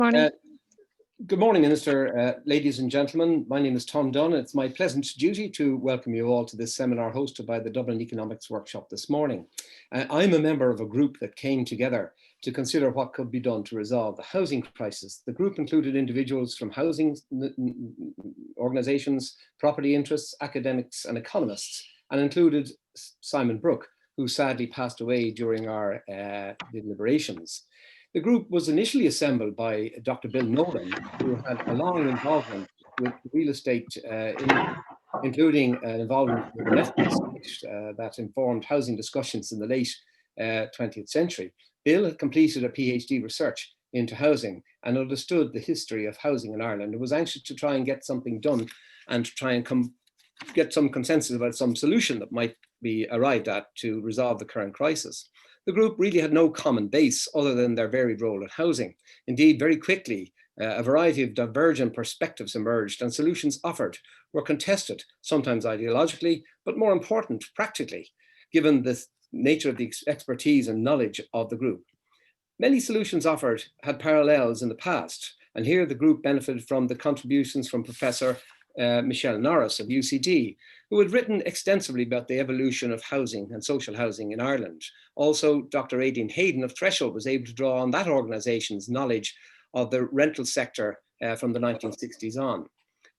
Morning. Good morning, Minister, ladies and gentlemen. My name is Tom Dunn. It's my pleasant duty to welcome you all to this seminar hosted by the Dublin Economics Workshop this morning. I'm a member of a group that came together to consider what could be done to resolve the housing crisis. The group included individuals from housing organisations, property interests, academics and economists, and included Simon Brooke, who sadly passed away during our deliberations. The group was initially assembled by Dr. Bill Nolan, who had a long involvement with real estate, including an involvement with the NESC that informed housing discussions in the late 20th century. Bill had completed a PhD research into housing and understood the history of housing in Ireland and was anxious to try and get something done and to try and get some consensus about some solution that might be arrived at to resolve the current crisis. The group really had no common base other than their varied role in housing. Indeed, very quickly, a variety of divergent perspectives emerged and solutions offered were contested, sometimes ideologically, but more important, practically, given the nature of the expertise and knowledge of the group. Many solutions offered had parallels in the past, and here the group benefited from the contributions from Professor Michelle Norris of UCD, who had written extensively about the evolution of housing and social housing in Ireland. Also, Dr. Aidan Hayden of Threshold was able to draw on that organisation's knowledge of the rental sector from the 1960s on.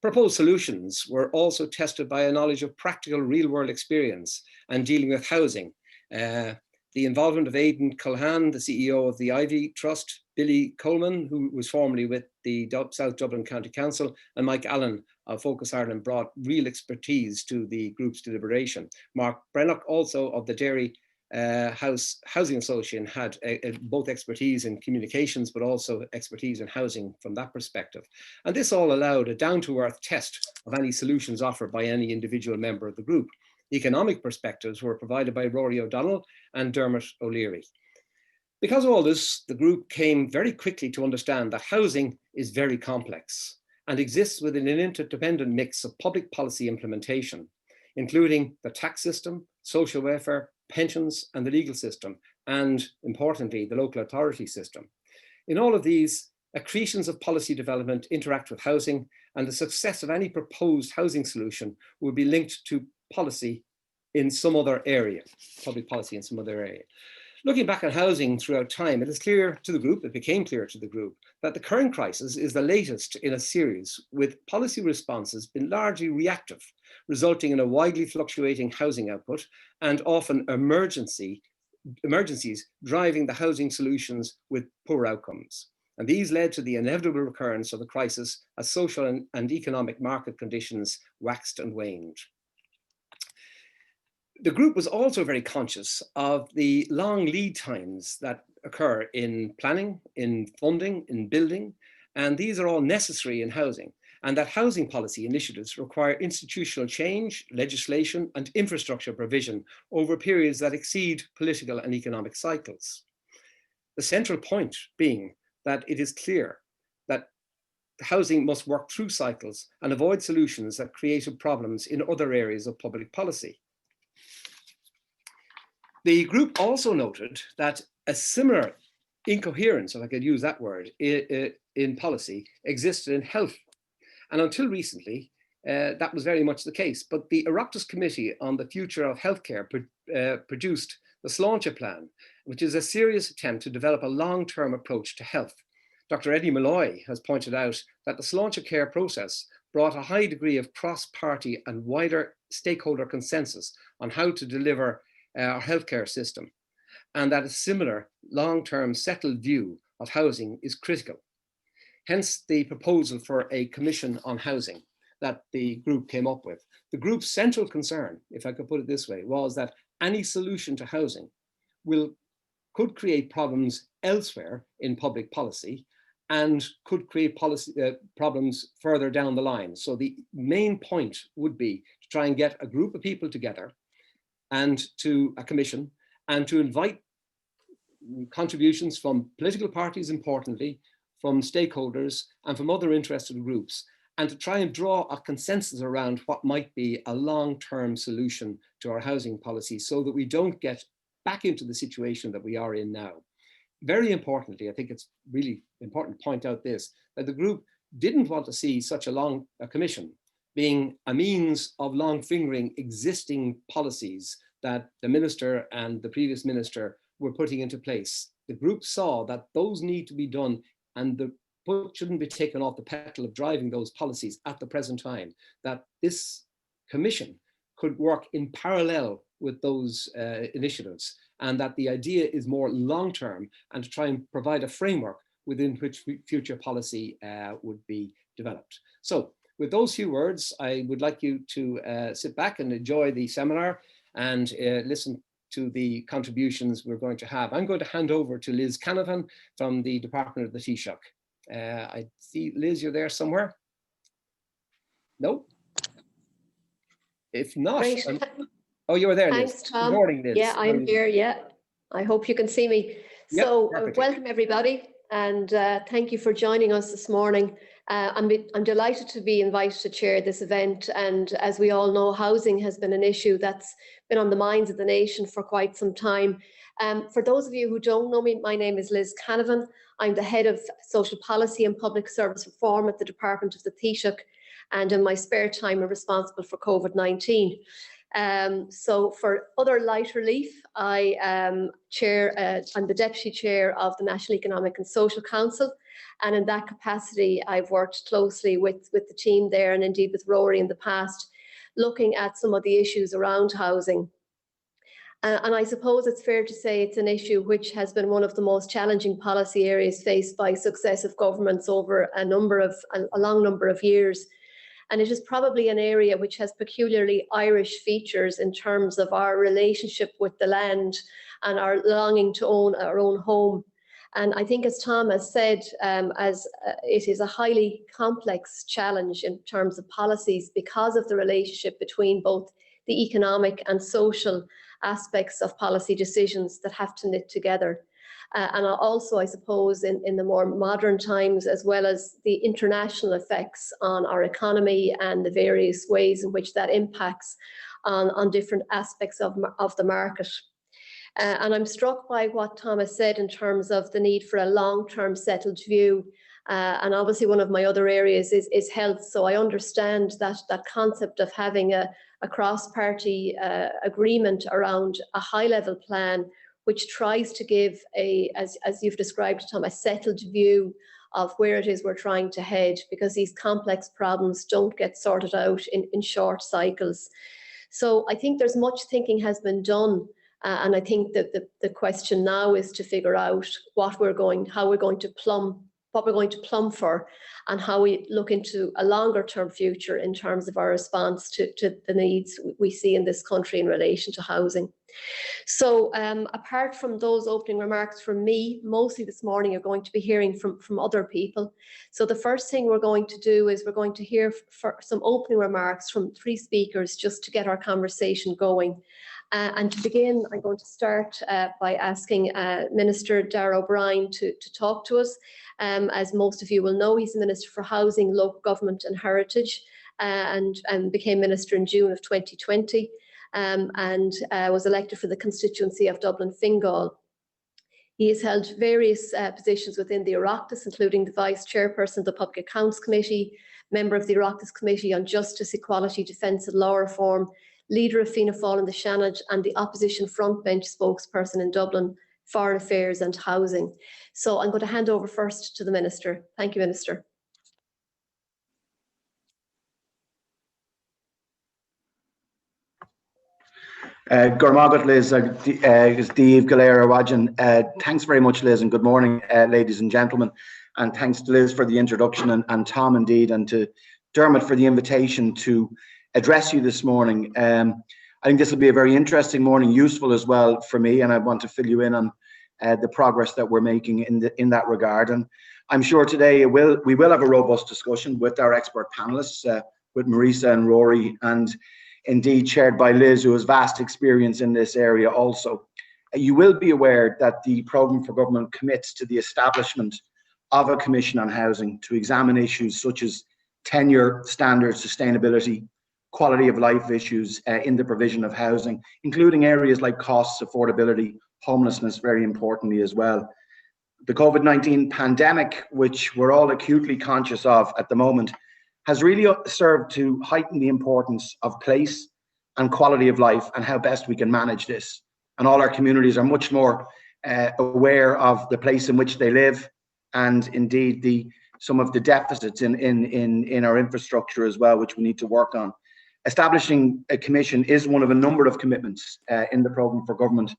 Proposed solutions were also tested by a knowledge of practical real-world experience and dealing with housing. The involvement of Aidan Culhan, the CEO of the Ivy Trust, Billy Coleman, who was formerly with the South Dublin County Council, and Mike Allen of Focus Ireland brought real expertise to the group's deliberation. Mark Brennock, also of the Derry Housing Association, had both expertise in communications, but also expertise in housing from that perspective. And this all allowed a down-to-earth test of any solutions offered by any individual member of the group. Economic perspectives were provided by Rory O'Donnell and Dermot O'Leary. Because of all this, the group came very quickly to understand that housing is very complex and exists within an interdependent mix of public policy implementation, including the tax system, social welfare, pensions, and the legal system, and importantly, the local authority system. In all of these, accretions of policy development interact with housing, and the success of any proposed housing solution will be linked to policy in some other area, public policy in some other area. Looking back at housing throughout time, it is clear to the group, it became clear to the group, that the current crisis is the latest in a series, with policy responses been largely reactive, resulting in a widely fluctuating housing output and often emergencies driving the housing solutions with poor outcomes. And these led to the inevitable recurrence of the crisis as social and economic market conditions waxed and waned. The group was also very conscious of the long lead times that occur in planning, in funding, in building, and these are all necessary in housing, and that housing policy initiatives require institutional change, legislation, and infrastructure provision over periods that exceed political and economic cycles. The central point being that it is clear that housing must work through cycles and avoid solutions that created problems in other areas of public policy. The group also noted that a similar incoherence, if I could use that word, in policy existed in health. And until recently, that was very much the case. But the Oireachtas Committee on the Future of Healthcare produced the Sláinte Plan, which is a serious attempt to develop a long-term approach to health. Dr. Eddie Malloy has pointed out that the Sláinte Care process brought a high degree of cross-party and wider stakeholder consensus on how to deliver our healthcare system, and that a similar long-term settled view of housing is critical. Hence the proposal for a commission on housing that the group came up with. The group's central concern, if I could put it this way, was that any solution to housing could create problems elsewhere in public policy and could create problems further down the line. So the main point would be to try and get a group of people together and to a commission, and to invite contributions from political parties, importantly, from stakeholders and from other interested groups, and to try and draw a consensus around what might be a long-term solution to our housing policy so that we don't get back into the situation that we are in now. very importantly, I think it's really important to point out this, that the group didn't want to see such a long commission being a means of long fingering existing policies that the minister and the previous minister were putting into place. The group saw that those need to be done, and the foot shouldn't be taken off the pedal of driving those policies at the present time, that this commission could work in parallel with those initiatives, and that the idea is more long-term and to try and provide a framework within which future policy would be developed. So with those few words, I would like you to sit back and enjoy the seminar and listen to the contributions we're going to have. I'm going to hand over to Liz Canavan from the Department of the Taoiseach. I see, Liz, you're there somewhere? No? If not, oh, you were there, Liz. Thanks, Tom. Good morning, Liz. Yeah, I'm here, yeah. I hope you can see me. Yep, so welcome everybody, and thank you for joining us this morning. I'm delighted to be invited to chair this event, and as we all know, housing has been an issue that's been on the minds of the nation for quite some time. For those of you who don't know me, my name is Liz Canavan. I'm the Head of Social Policy and Public Service Reform at the Department of the Taoiseach, and in my spare time I'm responsible for COVID-19. So for other light relief, I'm the Deputy Chair of the National Economic and Social Council, and in that capacity I've worked closely with the team there, and indeed with Rory in the past, looking at some of the issues around housing. And I suppose it's fair to say it's an issue which has been one of the most challenging policy areas faced by successive governments over a long number of years. And it is probably an area which has peculiarly Irish features in terms of our relationship with the land and our longing to own our own home. And I think, as Tom has said, it is a highly complex challenge in terms of policies because of the relationship between both the economic and social aspects of policy decisions that have to knit together. And also, I suppose, in the more modern times, as well as the international effects on our economy and the various ways in which that impacts on different aspects of the market. And I'm struck by what Thomas said in terms of the need for a long-term settled view. And obviously one of my other areas is health. So I understand that concept of having a cross-party agreement around a high-level plan which tries to give as you've described, Tom, a settled view of where it is we're trying to head, because these complex problems don't get sorted out in short cycles. So I think there's much thinking has been done, and I think that the question now is to figure out how we're going to plumb for, and how we look into a longer term future in terms of our response to the needs we see in this country in relation to housing. So apart from those opening remarks from me, mostly this morning you're going to be hearing from other people. So the first thing we're going to do is we're going to hear some opening remarks from 3 speakers just to get our conversation going. And to begin, I'm going to start by asking Minister Darragh O'Brien to talk to us. As most of you will know, he's the Minister for Housing, Local Government and Heritage, and became Minister in June of 2020, and was elected for the constituency of Dublin Fingal. He has held various positions within the Oireachtas, including the Vice Chairperson of the Public Accounts Committee, member of the Oireachtas Committee on Justice, Equality, Defence and Law Reform, leader of Fianna Fáil in the Seanad, and the opposition frontbench spokesperson in Dublin, Foreign Affairs and Housing. So I'm going to hand over first to the Minister. Thank you, Minister. Gormagat, Liz, Steve Galera Wajan. Thanks very much, Liz, and good morning, ladies and gentlemen. And thanks to Liz for the introduction, and Tom indeed, and to Dermot for the invitation to address you this morning. I think this will be a very interesting morning, useful as well for me, and I want to fill you in on the progress that we're making in that regard. And I'm sure today we will have a robust discussion with our expert panelists, with Marissa and Rory, and indeed chaired by Liz, who has vast experience in this area also. You will be aware that the Programme for Government commits to the establishment of a Commission on Housing to examine issues such as tenure, standards, sustainability, quality of life issues in the provision of housing, including areas like costs, affordability, homelessness, very importantly as well. the COVID-19 pandemic, which we're all acutely conscious of at the moment, has really served to heighten the importance of place and quality of life and how best we can manage this. And all our communities are much more aware of the place in which they live, and indeed some of the deficits in our infrastructure as well, which we need to work on. Establishing a commission is one of a number of commitments in the programme for government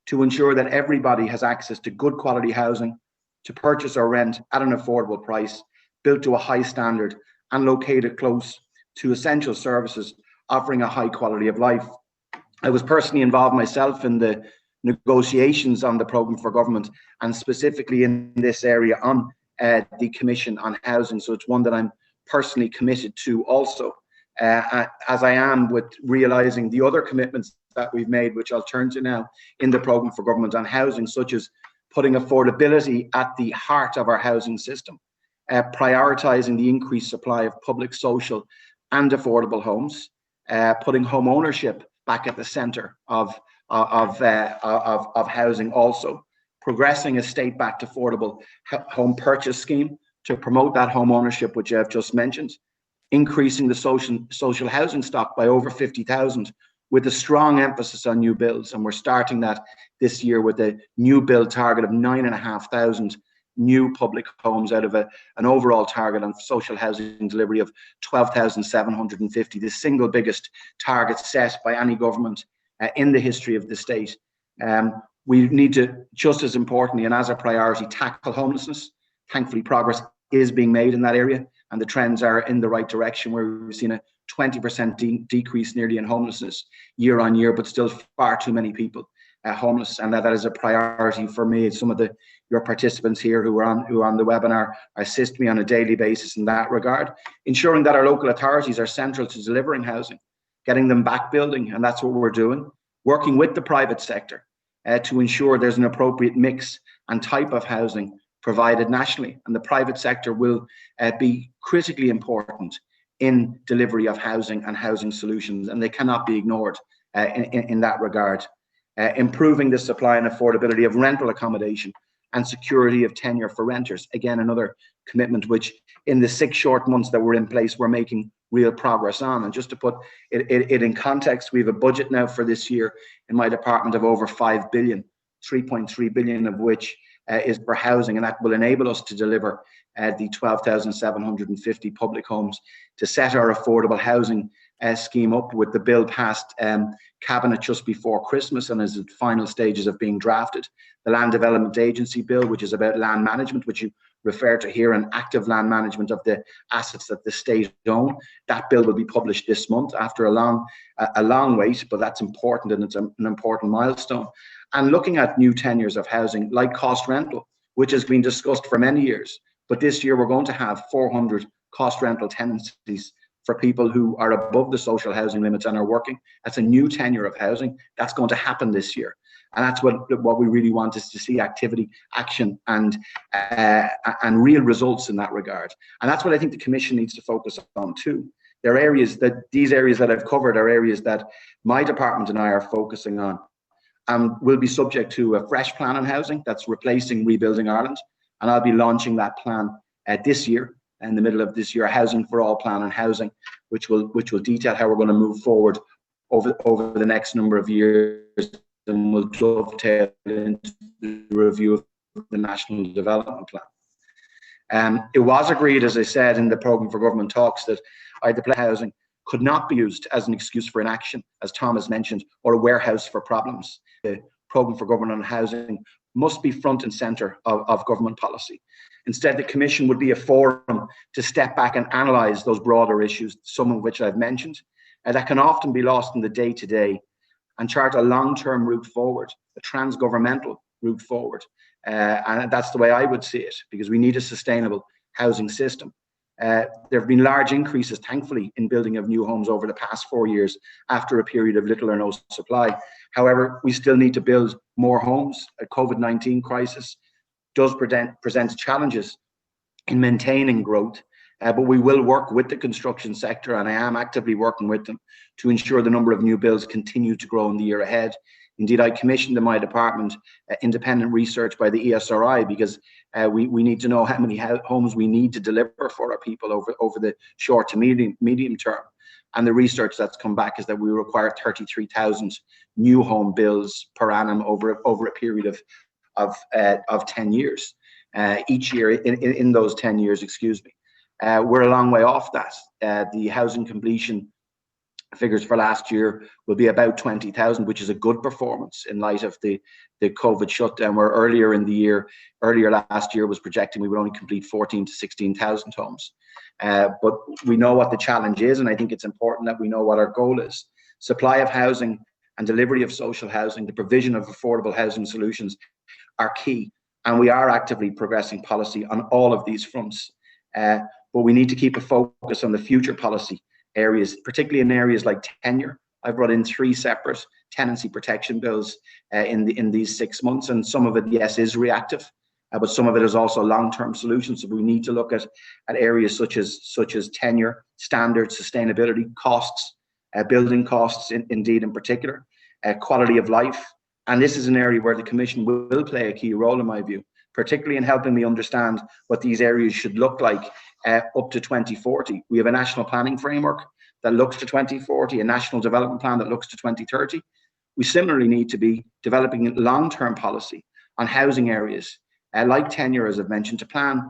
to ensure that everybody has access to good quality housing, to purchase or rent at an affordable price, built to a high standard and located close to essential services, offering a high quality of life. I was personally involved myself in the negotiations on the programme for government, and specifically in this area on the Commission on Housing. So it's one that I'm personally committed to also, as I am with realising the other commitments that we've made, which I'll turn to now, in the programme for government on housing, such as putting affordability at the heart of our housing system, prioritising the increased supply of public, social and affordable homes, putting home ownership back at the centre of housing also, progressing a state-backed affordable home purchase scheme to promote that home ownership, which I've just mentioned, increasing the social housing stock by over 50,000 with a strong emphasis on new builds. And we're starting that this year with a new build target of 9,500 new public homes out of an overall target on social housing delivery of 12,750, the single biggest target set by any government in the history of the state. We need to, just as importantly and as a priority, tackle homelessness. Thankfully, progress is being made in that area, and the trends are in the right direction, where we've seen a 20% decrease nearly in homelessness year on year, but still far too many people homeless, and that is a priority for me. Some of your participants here who are on the webinar assist me on a daily basis in that regard, ensuring that our local authorities are central to delivering housing, getting them back building, and that's what we're doing, working with the private sector to ensure there's an appropriate mix and type of housing provided nationally. And the private sector will be critically important in delivery of housing and housing solutions, and they cannot be ignored in that regard. Improving the supply and affordability of rental accommodation and security of tenure for renters. Again, another commitment which in the 6 short months that we're in place, we're making real progress on. And just to put it in context, we have a budget now for this year in my department of over 5 billion, 3.3 billion of which is for housing, and that will enable us to deliver the 12,750 public homes, to set our affordable housing scheme up with the bill passed Cabinet just before Christmas and is at final stages of being drafted. The Land Development Agency bill, which is about land management, which you refer to here, and active land management of the assets that the state own. That bill will be published this month after a long wait, but that's important, and it's an important milestone. And looking at new tenures of housing like cost rental, which has been discussed for many years, but this year we're going to have 400 cost rental tenancies for people who are above the social housing limits and are working. That's a new tenure of housing. That's going to happen this year. And that's what we really want, is to see activity, action, and real results in that regard. And that's what I think the Commission needs to focus on too. There are areas these areas that I've covered are areas that my department and I are focusing on, and will be subject to a fresh plan on housing that's replacing Rebuilding Ireland. And I'll be launching that plan this year, in the middle of this year, a Housing for All plan on housing, which will detail how we're going to move forward over the next number of years, and will dovetail into the review of the National Development Plan. It was agreed, as I said, in the programme for government talks, that either housing could not be used as an excuse for inaction, as Tom has mentioned, or a warehouse for problems. The programme for government on housing must be front and centre of government policy. Instead, the Commission would be a forum to step back and analyse those broader issues, some of which I've mentioned, that can often be lost in the day-to-day, and chart a long-term route forward, a trans-governmental route forward. And that's the way I would see it, because we need a sustainable housing system. There have been large increases, thankfully, in building of new homes over the past 4 years after a period of little or no supply. However, we still need to build more homes. A COVID-19 crisis does present challenges in maintaining growth, but we will work with the construction sector, and I am actively working with them to ensure the number of new builds continue to grow in the year ahead. Indeed, I commissioned in my department independent research by the ESRI, because we need to know how many homes we need to deliver for our people over the short to medium term. And the research that's come back is that we require 33,000 new home builds per annum over a period of 10 years. Each year in those 10 years, excuse me. We're a long way off that. The housing completion figures for last year will be about 20,000, which is a good performance in light of the COVID shutdown, where earlier last year was projecting we would only complete 14 to 16,000 homes. But we know what the challenge is, and I think it's important that we know what our goal is. Supply of housing and delivery of social housing, the provision of affordable housing solutions are key, and we are actively progressing policy on all of these fronts. But we need to keep a focus on the future policy areas, particularly in areas like tenure. I've brought in 3 separate tenancy protection bills in these 6 months, and some of it, yes, is reactive, but some of it is also long-term solutions. So we need to look at areas such as tenure, standards, sustainability, costs, building costs, indeed in particular, quality of life. And this is an area where the Commission will play a key role, in my view, particularly in helping me understand what these areas should look like up to 2040. We have a national planning framework that looks to 2040, a national development plan that looks to 2030. We similarly need to be developing long-term policy on housing areas, like tenure, as I've mentioned, to plan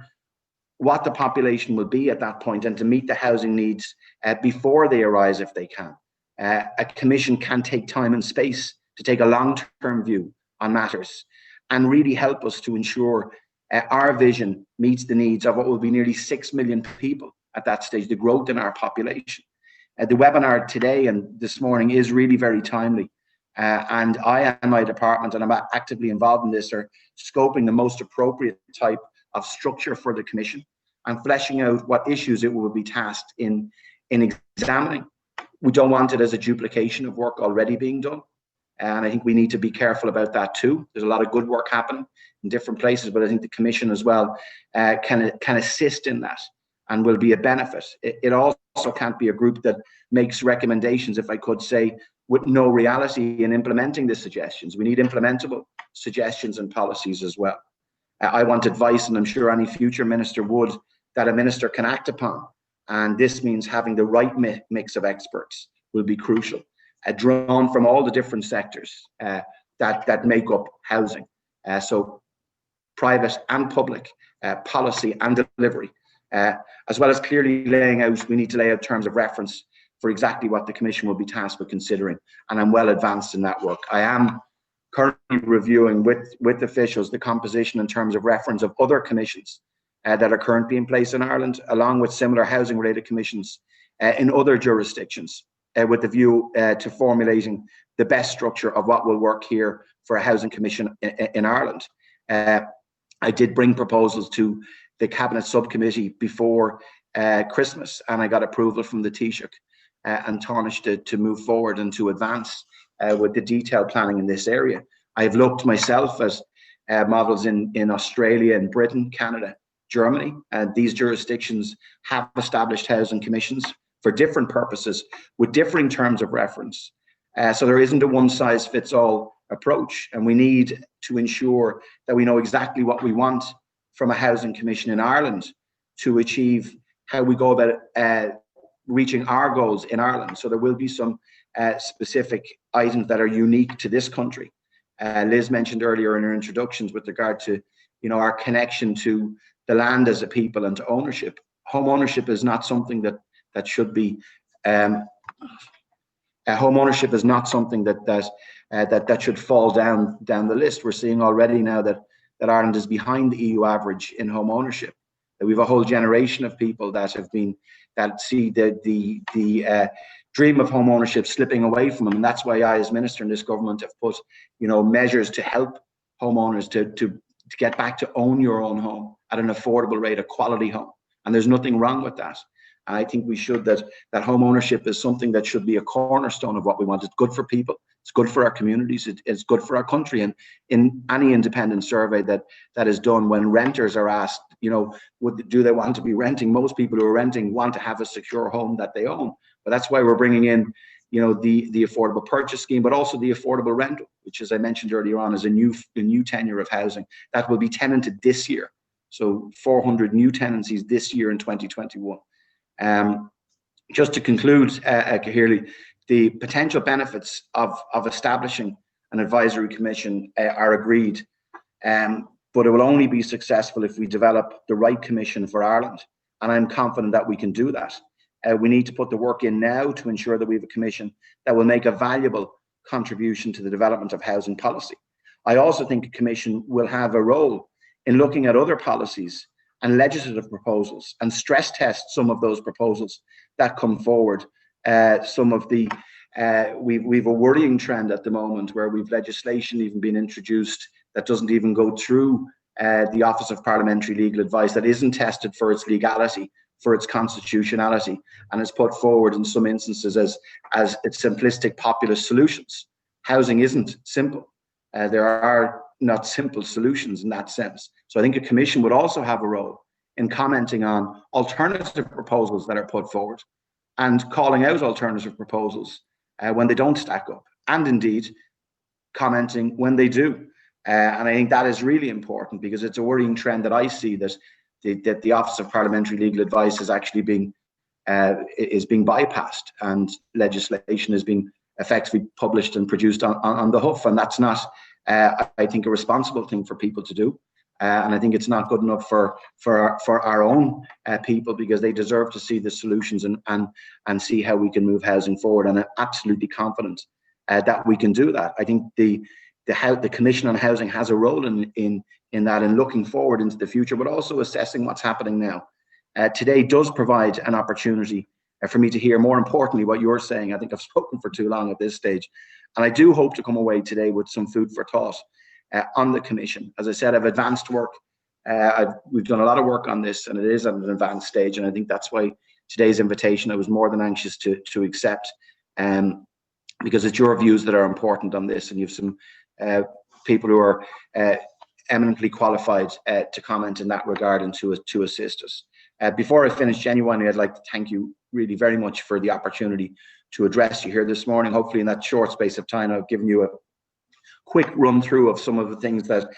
what the population will be at that point and to meet the housing needs before they arise, if they can. A Commission can take time and space to take a long-term view on matters and really help us to ensure our vision meets the needs of what will be nearly 6 million people at that stage, the growth in our population. The webinar today and this morning is really very timely. And I and my department, and I'm actively involved in this, are scoping the most appropriate type of structure for the Commission and fleshing out what issues it will be tasked in examining. We don't want it as a duplication of work already being done. And I think we need to be careful about that too. There's a lot of good work happening in different places, but I think the Commission as well can assist in that and will be a benefit. It also can't be a group that makes recommendations, if I could say, with no reality in implementing the suggestions. We need implementable suggestions and policies as well. I want advice, and I'm sure any future minister would, that a minister can act upon. And this means having the right mix of experts will be crucial. Drawn from all the different sectors that make up housing. So private and public, policy and delivery, as well as clearly laying out, we need to lay out terms of reference for exactly what the Commission will be tasked with considering. And I'm well advanced in that work. I am currently reviewing with officials the composition in terms of reference of other commissions that are currently in place in Ireland, along with similar housing related commissions in other jurisdictions. With the view to formulating the best structure of what will work here for a housing commission in Ireland. I did bring proposals to the Cabinet Subcommittee before Christmas, and I got approval from the Taoiseach and Taoiseach to move forward and to advance with the detailed planning in this area. I've looked myself at models in Australia, in Britain, Canada, Germany, and these jurisdictions have established housing commissions for different purposes with differing terms of reference. So there isn't a one-size-fits-all approach, and we need to ensure that we know exactly what we want from a housing commission in Ireland to achieve how we go about reaching our goals in Ireland. So there will be some specific items that are unique to this country. Liz mentioned earlier in her introductions with regard to our connection to the land as a people and to ownership. Home ownership is not something that should be home ownership is not something that should fall down the list. We're seeing already now that Ireland is behind the EU average in home ownership. That we have a whole generation of people that see the dream of home ownership slipping away from them, and that's why I, as minister in this government, have put measures to help homeowners to get back to own your own home at an affordable rate, a quality home, and there's nothing wrong with that. I think we should, that home ownership is something that should be a cornerstone of what we want. It's good for people, it's good for our communities, it's good for our country. And in any independent survey that is done, when renters are asked, do they want to be renting, most people who are renting want to have a secure home that they own. But that's why we're bringing in you know, the affordable purchase scheme, but also the affordable rental, which, as I mentioned earlier on, is a new tenure of housing that will be tenanted this year. So 400 new tenancies this year in 2021. Just to conclude, Caherly, the potential benefits of establishing an advisory commission are agreed, but it will only be successful if we develop the right commission for Ireland, and I'm confident that we can do that. We need to put the work in now to ensure that we have a commission that will make a valuable contribution to the development of housing policy. I also think a commission will have a role in looking at other policies and legislative proposals and stress test some of those proposals that come forward. Some of the we've a worrying trend at the moment where we've legislation even been introduced that doesn't even go through the Office of Parliamentary Legal Advice, that isn't tested for its legality, for its constitutionality, and is put forward in some instances as its simplistic populist solutions. Housing isn't simple. There are not simple solutions in that sense. So I think a commission would also have a role in commenting on alternative proposals that are put forward and calling out alternative proposals when they don't stack up, and indeed commenting when they do. And I think that is really important, because it's a worrying trend that I see, that the Office of Parliamentary Legal Advice is actually being bypassed, and legislation is being effectively published and produced on the hoof, and that's not, I think, a responsible thing for people to do. And I think it's not good enough for our own people, because they deserve to see the solutions and see how we can move housing forward. And I'm absolutely confident that we can do that. I think the Commission on Housing has a role in that, and looking forward into the future, but also assessing what's happening now. Today does provide an opportunity for me to hear, more importantly, what you're saying. I think I've spoken for too long at this stage, and I do hope to come away today with some food for thought on the Commission. As I said, I've advanced work. We've done a lot of work on this, and it is at an advanced stage, and I think that's why today's invitation I was more than anxious to accept, because it's your views that are important on this, and you have some people who are eminently qualified to comment in that regard and to assist us. Before I finish, genuinely, I'd like to thank you really very much for the opportunity to address you here this morning. Hopefully in that short space of time I've given you a quick run through of some of the things that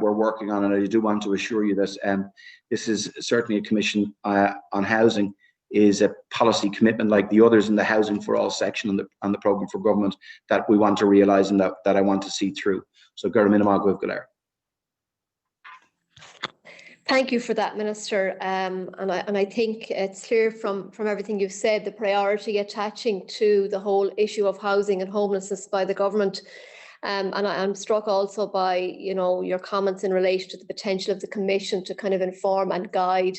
we're working on, and I do want to assure you that this is certainly a Commission on Housing is a policy commitment like the others in the Housing for All section on the programme for government that we want to realise and that I want to see through. So Gurra Minamag Guibh Galar. Thank you for that, Minister. And I think it's clear from everything you've said, the priority attaching to the whole issue of housing and homelessness by the government. And I'm struck also by, you know, your comments in relation to the potential of the Commission to kind of inform and guide,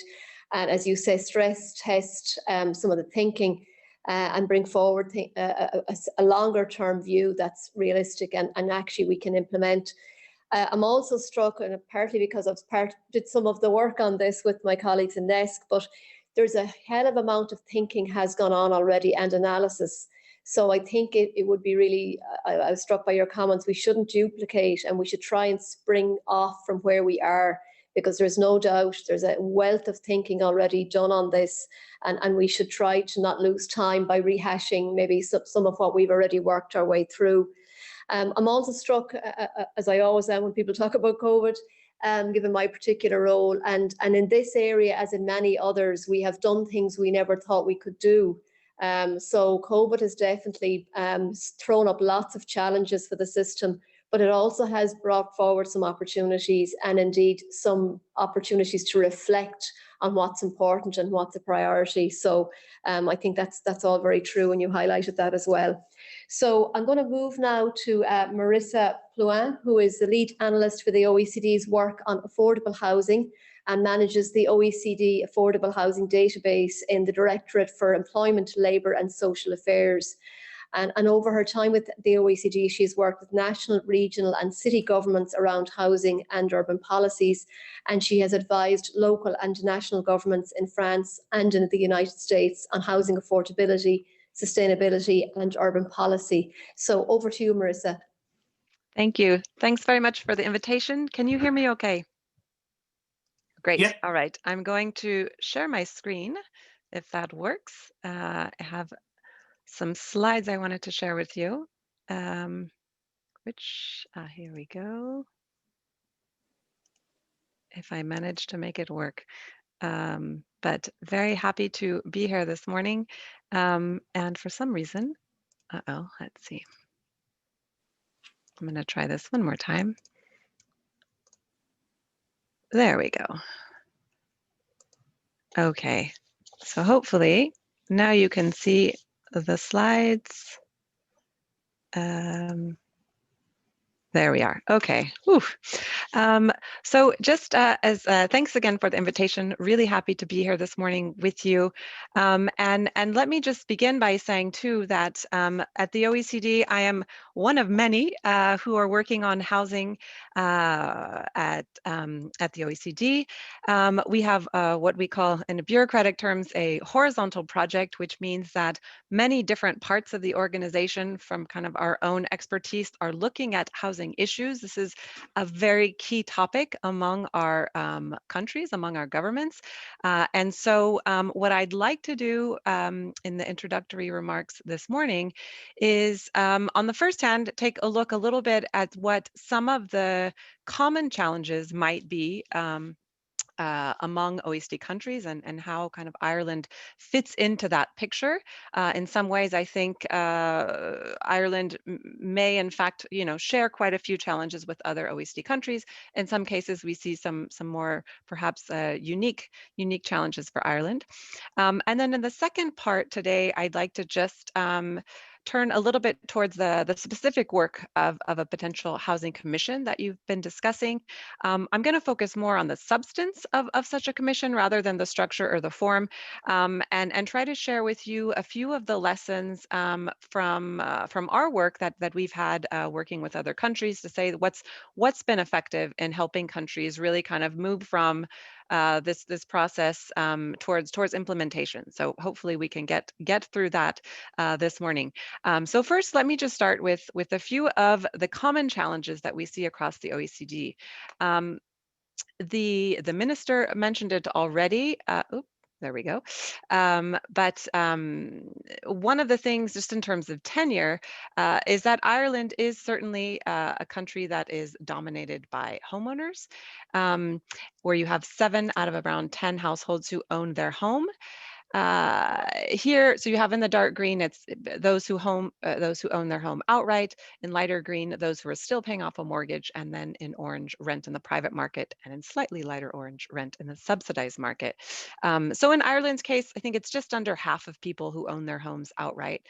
and as you say, stress test some of the thinking and bring forward a longer term view that's realistic and actually we can implement. I'm also struck, and partly because I've did some of the work on this with my colleagues in NESC, but there's a hell of amount of thinking has gone on already and analysis. So I think it would be really, I was struck by your comments, we shouldn't duplicate and we should try and spring off from where we are, because there's no doubt there's a wealth of thinking already done on this, and we should try to not lose time by rehashing maybe some of what we've already worked our way through. I'm also struck, as I always am when people talk about COVID, given my particular role, and in this area, as in many others, we have done things we never thought we could do. So COVID has definitely thrown up lots of challenges for the system, but it also has brought forward some opportunities, and indeed some opportunities to reflect on what's important and what's a priority. So I think that's all very true, and you highlighted that as well. So I'm going to move now to Marissa Plouin, who is the lead analyst for the OECD's work on affordable housing and manages the OECD Affordable Housing Database in the Directorate for Employment, Labour and Social Affairs. And over her time with the OECD, she's worked with national, regional and city governments around housing and urban policies. And she has advised local and national governments in France and in the United States on housing affordability, sustainability and urban policy. So over to you, Marissa. Thank you. Thanks very much for the invitation. Can you hear me okay? Great. Yeah. All right. I'm going to share my screen if that works. I have some slides I wanted to share with you, here we go. If I manage to make it work. But very happy to be here this morning. And for some reason, let's see. I'm going to try this one more time. There we go. Okay, so hopefully now you can see the slides. There we are. Okay. So just thanks again for the invitation. Really happy to be here this morning with you. And let me just begin by saying too that at the OECD, I am one of many who are working on housing at the OECD. We have what we call in bureaucratic terms a horizontal project, which means that many different parts of the organization from kind of our own expertise are looking at housing issues. This is a very key topic among our countries, among our governments. And so what I'd like to do in the introductory remarks this morning is on the first hand, take a look a little bit at what some of the common challenges might be among OECD countries and how kind of Ireland fits into that picture. In some ways, I think Ireland may, in fact, share quite a few challenges with other OECD countries. In some cases, we see some more perhaps unique challenges for Ireland. And then in the second part today, I'd like to just turn a little bit towards the specific work of a potential housing commission that you've been discussing. I'm going to focus more on the substance of such a commission rather than the structure or the form, and try to share with you a few of the lessons from our work that we've had working with other countries to say what's been effective in helping countries really kind of move from this process towards implementation. So hopefully we can get through that this morning. So first, let me just start with a few of the common challenges that we see across the OECD. The minister mentioned it already. There we go. But one of the things, just in terms of tenure, is that Ireland is certainly a country that is dominated by homeowners, where you have 7 out of around 10 households who own their home. Here, so you have in the dark green, it's those who own their home outright. In lighter green, those who are still paying off a mortgage, and then in orange, rent in the private market, and in slightly lighter orange, rent in the subsidized market. So in Ireland's case, I think it's just under half of people who own their homes outright.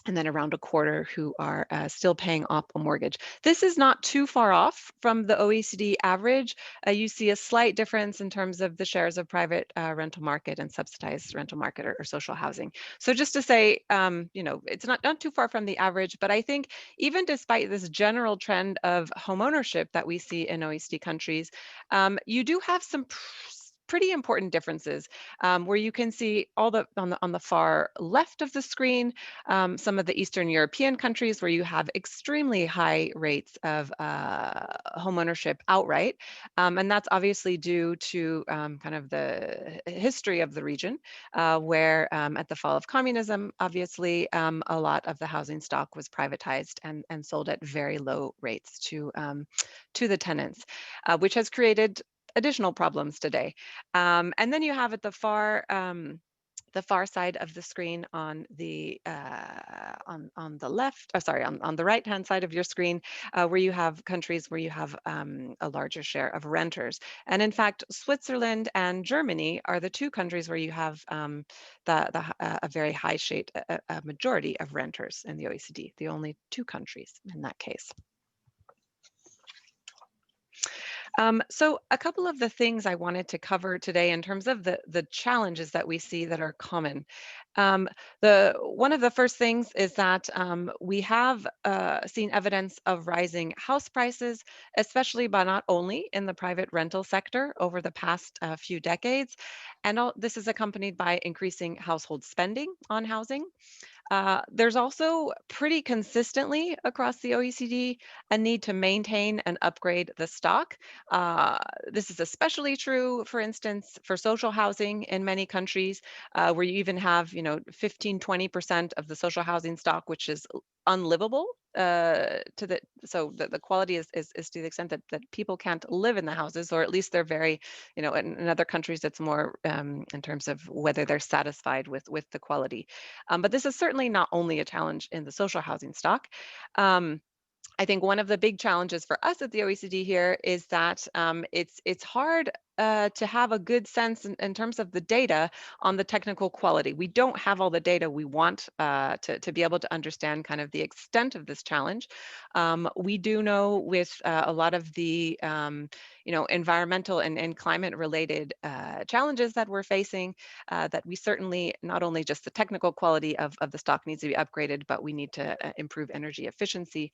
And then around a quarter who are still paying off a mortgage. This is not too far off from the OECD average. You see a slight difference in terms of the shares of private rental market and subsidized rental market or social housing. So just to say, it's not too far from the average, but I think even despite this general trend of home ownership that we see in OECD countries, you do have some pretty important differences where you can see on the far left of the screen some of the Eastern European countries where you have extremely high rates of home ownership outright, and that's obviously due to kind of the history of the region where at the fall of communism, obviously a lot of the housing stock was privatized and sold at very low rates to the tenants, which has created additional problems today. And then you have at the far side of the screen on the on the left, on the right hand side of your screen, where you have countries where you have a larger share of renters. And in fact, Switzerland and Germany are the 2 countries where you have a very high a majority of renters in the OECD, the only 2 countries in that case. So a couple of the things I wanted to cover today in terms of the challenges that we see that are common. One of the first things is that we have seen evidence of rising house prices, especially but not only in the private rental sector over the past few decades. And this is accompanied by increasing household spending on housing. There's also pretty consistently across the OECD a need to maintain and upgrade the stock. This is especially true, for instance, for social housing in many countries, where you even have, 15-20% of the social housing stock, which is unlivable. So the quality is to the extent that people can't live in the houses, or at least they're very, in other countries it's more in terms of whether they're satisfied with the quality. But this is certainly not only a challenge in the social housing stock. I think one of the big challenges for us at the OECD here is that it's hard to have a good sense in terms of the data on the technical quality. We don't have all the data we want to be able to understand kind of the extent of this challenge. We do know with a lot of the environmental and climate related challenges that we're facing, that we certainly, not only just the technical quality of the stock needs to be upgraded, but we need to improve energy efficiency,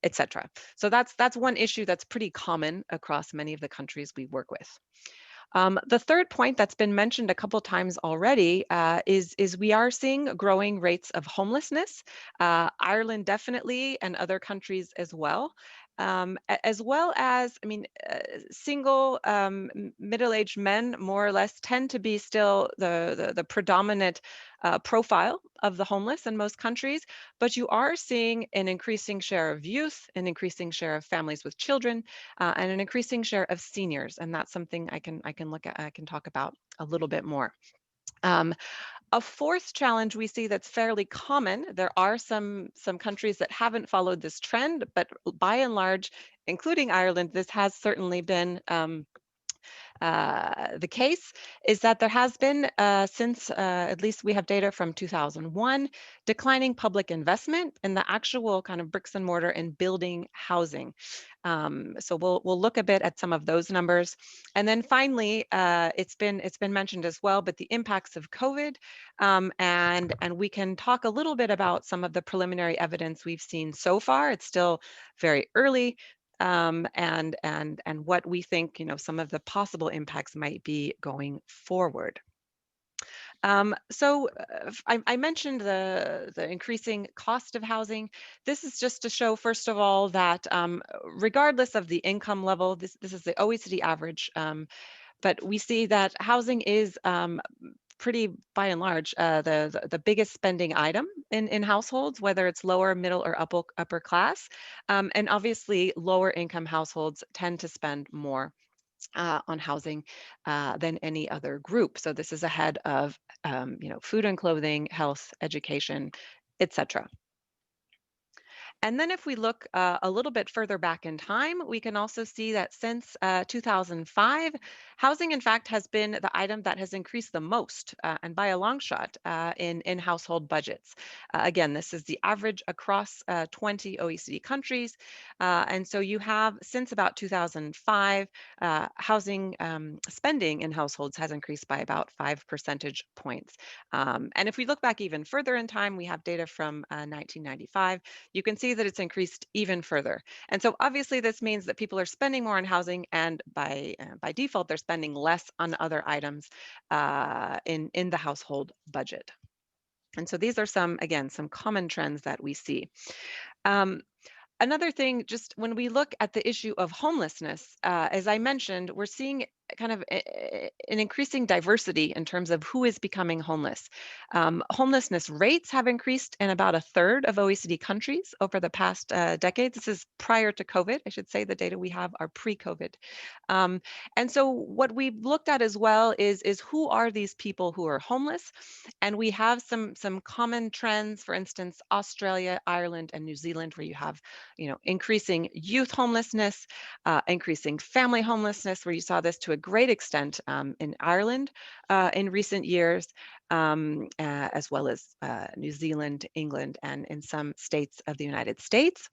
etc. So that's one issue that's pretty common across many of the countries we work with. The third point that's been mentioned a couple times already is we are seeing growing rates of homelessness. Ireland definitely, and other countries as well. As well as, single middle-aged men, more or less, tend to be still the predominant profile of the homeless in most countries, but you are seeing an increasing share of youth, an increasing share of families with children, and an increasing share of seniors, and that's something I can talk about a little bit more. A fourth challenge we see that's fairly common, there are some countries that haven't followed this trend, but by and large, including Ireland, this has certainly been the case, is that there has been, since at least we have data from 2001, declining public investment in the actual kind of bricks and mortar and building housing. So we'll look a bit at some of those numbers. And then finally, it's been mentioned as well, but the impacts of COVID, and we can talk a little bit about some of the preliminary evidence we've seen so far. It's still very early, and what we think, some of the possible impacts might be going forward. So I mentioned the increasing cost of housing. This is just to show, first of all, that regardless of the income level, this is the OECD average, but we see that housing is pretty, by and large, the biggest spending item in households, whether it's lower, middle, or upper class. And obviously, lower income households tend to spend more on housing than any other group. So this is ahead of food and clothing, health, education, etc. And then if we look a little bit further back in time, we can also see that since 2005, housing, in fact, has been the item that has increased the most, and by a long shot, in household budgets. Again, this is the average across 20 OECD countries. And so you have, since about 2005, housing spending in households has increased by about 5 percentage points. And if we look back even further in time, we have data from 1995. You can see that it's increased even further. And so obviously this means that people are spending more on housing, and by default, they're spending less on other items in the household budget. And so these are some common trends that we see. Another thing, just when we look at the issue of homelessness, as I mentioned, we're seeing kind of an increasing diversity in terms of who is becoming homeless. Homelessness rates have increased in about a third of OECD countries over the past decade. This is prior to COVID. I should say the data we have are pre-COVID. And so what we've looked at as well is who are these people who are homeless? And we have some common trends, for instance, Australia, Ireland, and New Zealand, where you have increasing youth homelessness, increasing family homelessness, where you saw this to a great extent in Ireland in recent years, as well as New Zealand, England, and in some states of the United States.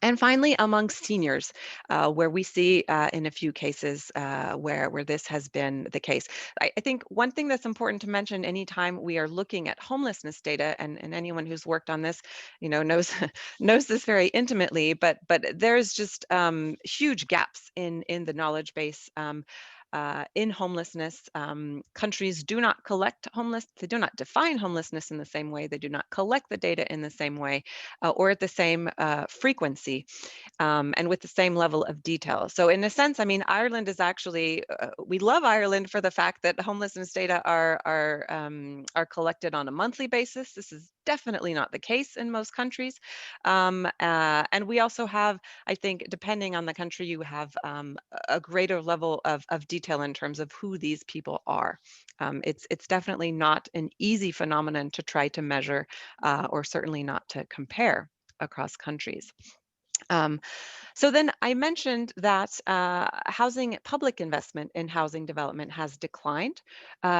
And finally, among seniors, where we see in a few cases where this has been the case. I think one thing that's important to mention anytime we are looking at homelessness data, and anyone who's worked on this, knows this very intimately, but there's just huge gaps in the knowledge base. in homelessness. Countries do not collect homeless, they do not define homelessness in the same way, they do not collect the data in the same way or at the same frequency. And with the same level of detail. So in a sense, I mean, Ireland is actually, we love Ireland for the fact that homelessness data are collected on a monthly basis. This is definitely not the case in most countries. And we also have, I think, depending on the country, you have a greater level of detail in terms of who these people are. It's definitely not an easy phenomenon to try to measure or certainly not to compare across countries. So then I mentioned that housing, public investment in housing development has declined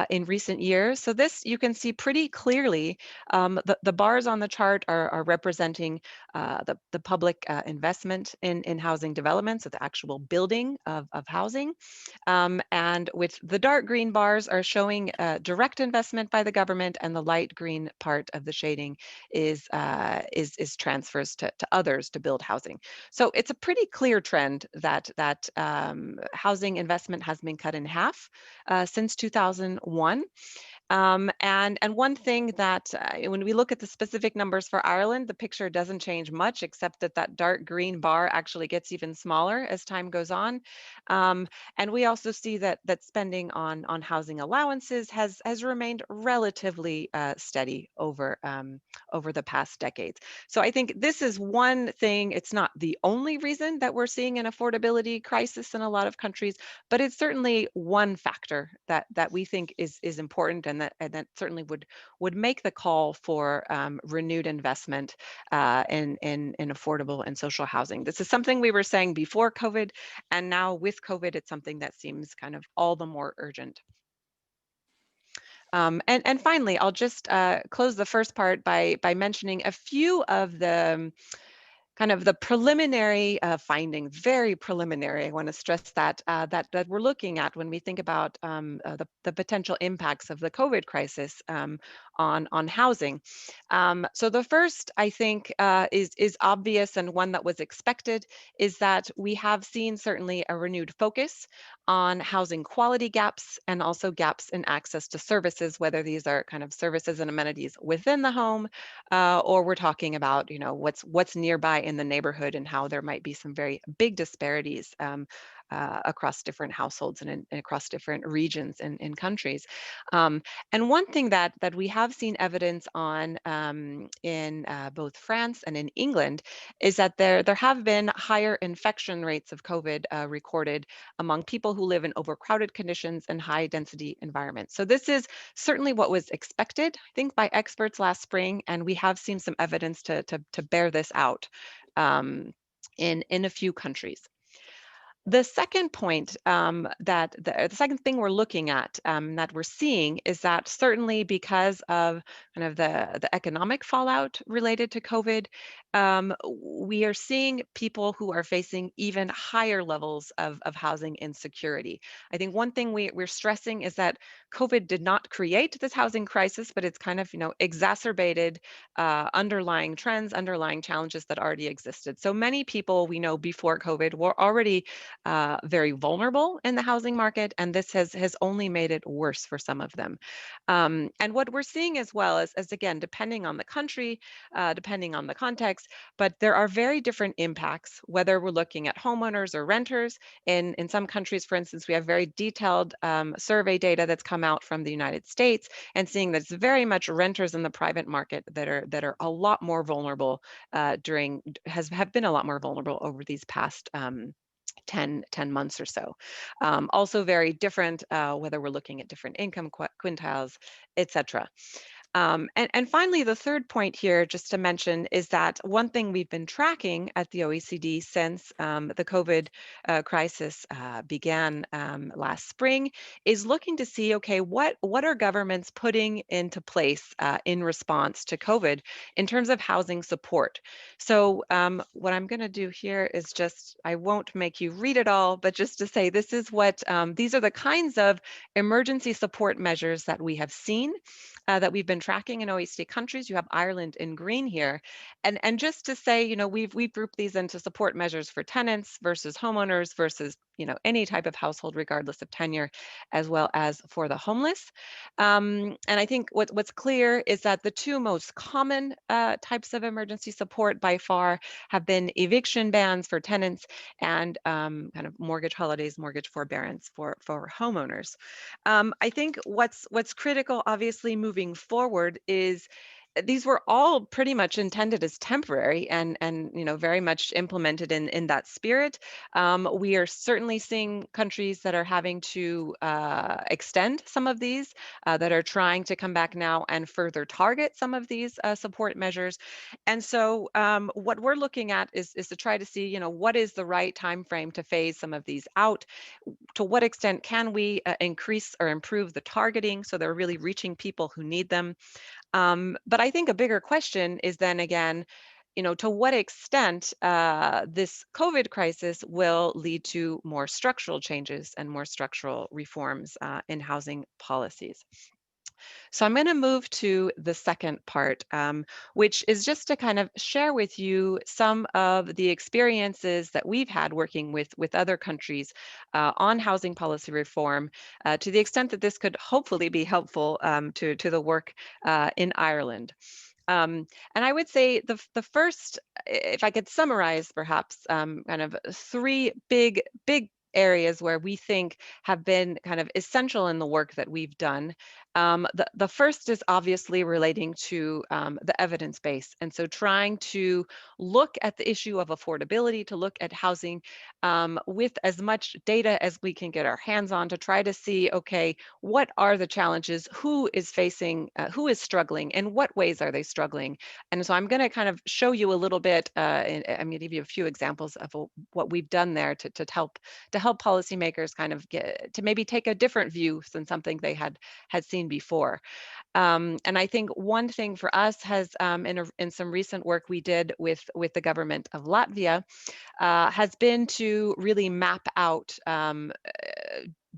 in recent years. So this you can see pretty clearly. The bars on the chart are representing the public investment in housing development, so the actual building of housing. And with the dark green bars are showing direct investment by the government, and the light green part of the shading is transfers to others to build housing. So it's a pretty clear trend that housing investment has been cut in half since 2001. And one thing that when we look at the specific numbers for Ireland, the picture doesn't change much, except that that dark green bar actually gets even smaller as time goes on. And we also see that spending on housing allowances has remained relatively steady over the past decades. So I think this is one thing. It's not the only reason that we're seeing an affordability crisis in a lot of countries, but it's certainly one factor that we think is important, and that certainly would make the call for renewed investment in affordable and social housing. This is something we were saying before COVID, and now with COVID, it's something that seems kind of all the more urgent. And finally, I'll just close the first part by mentioning a few of the kind of the preliminary findings, very preliminary. I want to stress that that we're looking at when we think about the potential impacts of the COVID crisis on housing. So the first, I think, is obvious, and one that was expected, is that we have seen certainly a renewed focus on housing quality gaps and also gaps in access to services, whether these are kind of services and amenities within the home, or we're talking about, you know, what's nearby in the neighborhood and how there might be some very big disparities across different households and across different regions and countries. And one thing that we have seen evidence on in both France and in England is that there have been higher infection rates of COVID recorded among people who live in overcrowded conditions and high density environments. So this is certainly what was expected, I think, by experts last spring, and we have seen some evidence to bear this out in a few countries. The second point the second thing we're looking at that we're seeing is that certainly because of kind of the economic fallout related to COVID, we are seeing people who are facing even higher levels of housing insecurity. I think one thing we're stressing is that COVID did not create this housing crisis, but it's kind of, you know, exacerbated underlying trends, underlying challenges that already existed. So many people we know before COVID were already very vulnerable in the housing market, and this has only made it worse for some of them. And what we're seeing as well is again, depending on the country, depending on the context, but there are very different impacts, whether we're looking at homeowners or renters. In some countries, for instance, we have very detailed survey data that's come out from the United States, and seeing that it's very much renters in the private market that are a lot more vulnerable have been a lot more vulnerable over these past 10 months or so. Also very different, whether we're looking at different income quintiles, etc. And finally, the third point here, just to mention, is that one thing we've been tracking at the OECD since the COVID crisis began last spring is looking to see, okay, what are governments putting into place in response to COVID in terms of housing support? So what I'm going to do here is just, I won't make you read it all, but just to say this is what, these are the kinds of emergency support measures that we have seen, that we've been tracking in OECD countries. You have Ireland in green here. And just to say, you know, we've grouped these into support measures for tenants versus homeowners versus any type of household, regardless of tenure, as well as for the homeless. And I think what's clear is that the two most common types of emergency support by far have been eviction bans for tenants and kind of mortgage holidays, mortgage forbearance for homeowners. I think what's critical, obviously, moving forward is these were all pretty much intended as temporary and very much implemented in that spirit. We are certainly seeing countries that are having to extend some of these, that are trying to come back now and further target some of these support measures. And so what we're looking at is to try to see, what is the right time frame to phase some of these out. To what extent can we increase or improve the targeting so they're really reaching people who need them? But I think a bigger question is then again, to what extent this COVID crisis will lead to more structural changes and more structural reforms in housing policies. So I'm going to move to the second part, which is just to kind of share with you some of the experiences that we've had working with other countries on housing policy reform, to the extent that this could hopefully be helpful to the work in Ireland. And I would say the first, if I could summarize perhaps kind of three big areas where we think have been kind of essential in the work that we've done. The first is obviously relating to the evidence base. And so trying to look at the issue of affordability, to look at housing with as much data as we can get our hands on, to try to see, okay, what are the challenges? Who is facing, who is struggling? In what ways are they struggling? And so I'm going to kind of show you a little bit, I'm going to give you a few examples of what we've done there to help policymakers kind of get to maybe take a different view than something they had seen before. And I think one thing for us has, in some recent work we did with the government of Latvia, has been to really map out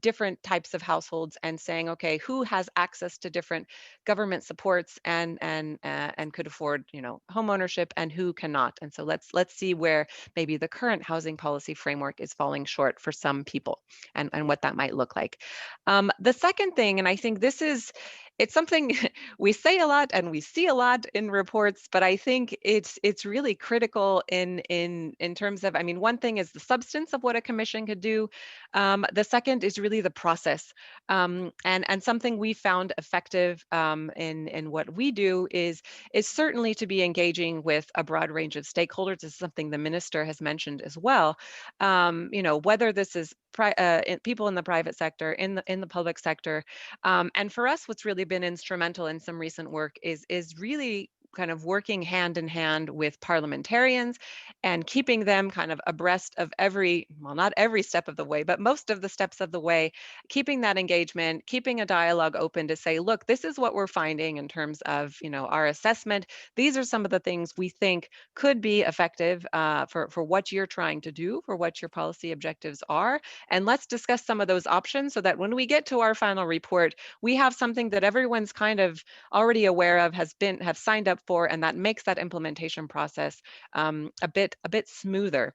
different types of households and saying, okay, who has access to different government supports and could afford, home ownership, and who cannot. And so let's see where maybe the current housing policy framework is falling short for some people, and what that might look like. The second thing, and I think it's something we say a lot and we see a lot in reports, but I think it's really critical in terms of, I mean, one thing is the substance of what a commission could do. The second is really the process, and something we found effective in what we do is certainly to be engaging with a broad range of stakeholders. This is something the minister has mentioned as well. Whether this is people in the private sector, in the public sector, and for us, what's really been instrumental in some recent work is really kind of working hand in hand with parliamentarians and keeping them kind of abreast of not every step of the way, but most of the steps of the way, keeping that engagement, keeping a dialogue open to say, look, this is what we're finding in terms of, our assessment. These are some of the things we think could be effective for what you're trying to do, for what your policy objectives are. And let's discuss some of those options so that when we get to our final report, we have something that everyone's kind of already aware of, have signed up for, and that makes that implementation process a bit smoother.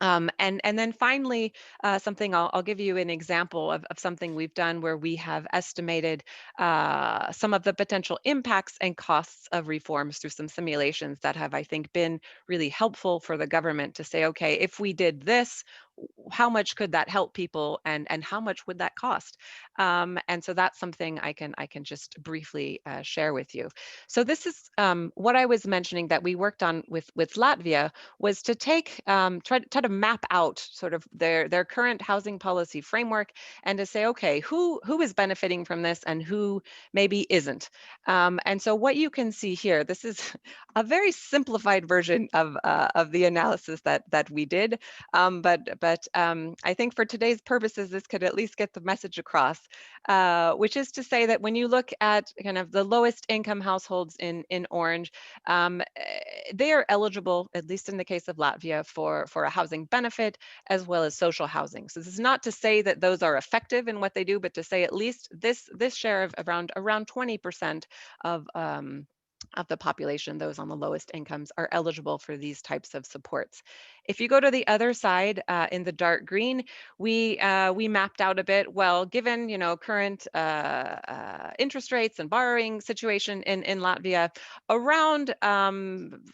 And then finally, something I'll give you an example of something we've done where we have estimated some of the potential impacts and costs of reforms through some simulations that have, I think, been really helpful for the government to say, okay, if we did this, how much could that help people, and how much would that cost? And so that's something I can just briefly share with you. So this is what I was mentioning that we worked on with Latvia, was to take try to map out sort of their current housing policy framework, and to say, okay, who is benefiting from this and who maybe isn't. And so what you can see here, this is a very simplified version of the analysis that we did, but I think for today's purposes, this could at least get the message across, which is to say that when you look at kind of the lowest income households in orange, they are eligible, at least in the case of Latvia, for a housing benefit as well as social housing. So this is not to say that those are effective in what they do, but to say at least this share of around 20% of the population, those on the lowest incomes, are eligible for these types of supports. If you go to the other side in the dark green, we mapped out a bit, well, given, you know, current interest rates and borrowing situation in Latvia, around,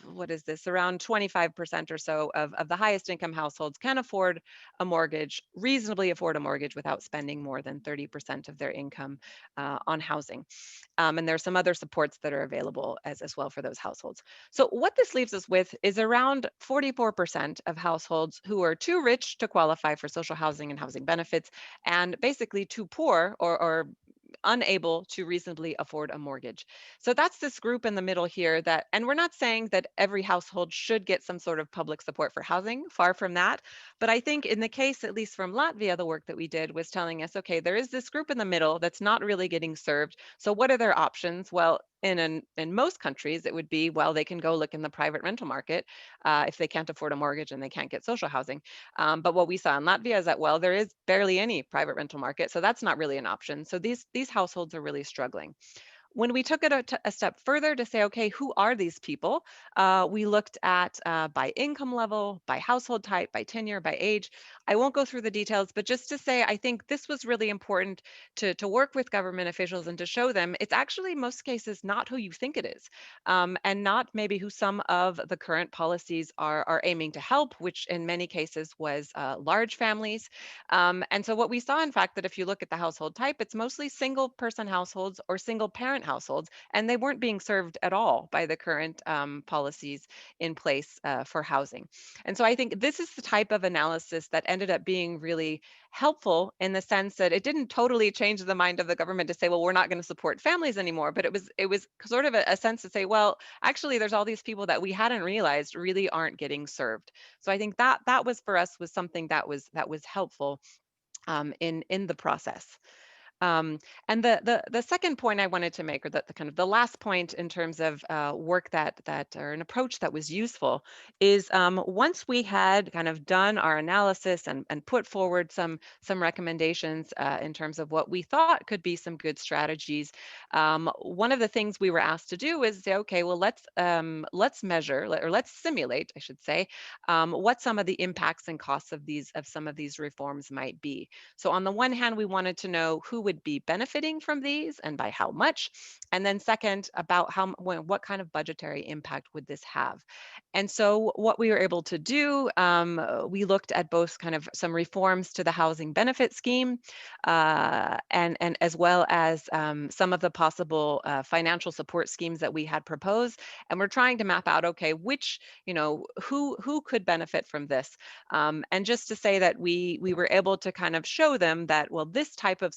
what is this, around 25% or so of the highest income households can afford a mortgage, reasonably afford a mortgage without spending more than 30% of their income on housing. And there's some other supports that are available as well for those households. So what this leaves us with is around 44% of households who are too rich to qualify for social housing and housing benefits, and basically too poor or unable to reasonably afford a mortgage. So that's this group in the middle here that, and we're not saying that every household should get some sort of public support for housing, far from that. But I think in the case, at least from Latvia, the work that we did was telling us, okay, there is this group in the middle that's not really getting served. So what are their options? Well, in most countries, it would be, well, they can go look in the private rental market if they can't afford a mortgage and they can't get social housing. But what we saw in Latvia is that, well, there is barely any private rental market, so that's not really an option. So these households are really struggling. When we took it a step further to say, okay, who are these people? We looked at by income level, by household type, by tenure, by age. I won't go through the details, but just to say, I think this was really important to work with government officials and to show them it's actually, in most cases, not who you think it is, and not maybe who some of the current policies are aiming to help, which in many cases was large families. And so what we saw, in fact, that if you look at the household type, it's mostly single person households or single parent households, and they weren't being served at all by the current policies in place for housing. And so I think this is the type of analysis that ended up being really helpful in the sense that it didn't totally change the mind of the government to say, well, we're not going to support families anymore, but it was sort of a sense to say, well, actually, there's all these people that we hadn't realized really aren't getting served. So I think that was for us was something that was helpful in the process. And the second point I wanted to make, or the kind of the last point in terms of work that or an approach that was useful, is once we had kind of done our analysis and put forward some recommendations in terms of what we thought could be some good strategies, one of the things we were asked to do is say, okay, well, let's measure, or let's simulate, I should say, what some of the impacts and costs of some of these reforms might be. So on the one hand, we wanted to know who would be benefiting from these and by how much. And then second, about what kind of budgetary impact would this have? And so what we were able to do, we looked at both kind of some reforms to the housing benefit scheme and as well as some of the possible financial support schemes that we had proposed. And we're trying to map out, okay, which, who could benefit from this? And just to say that we were able to kind of show them that, well, this type of,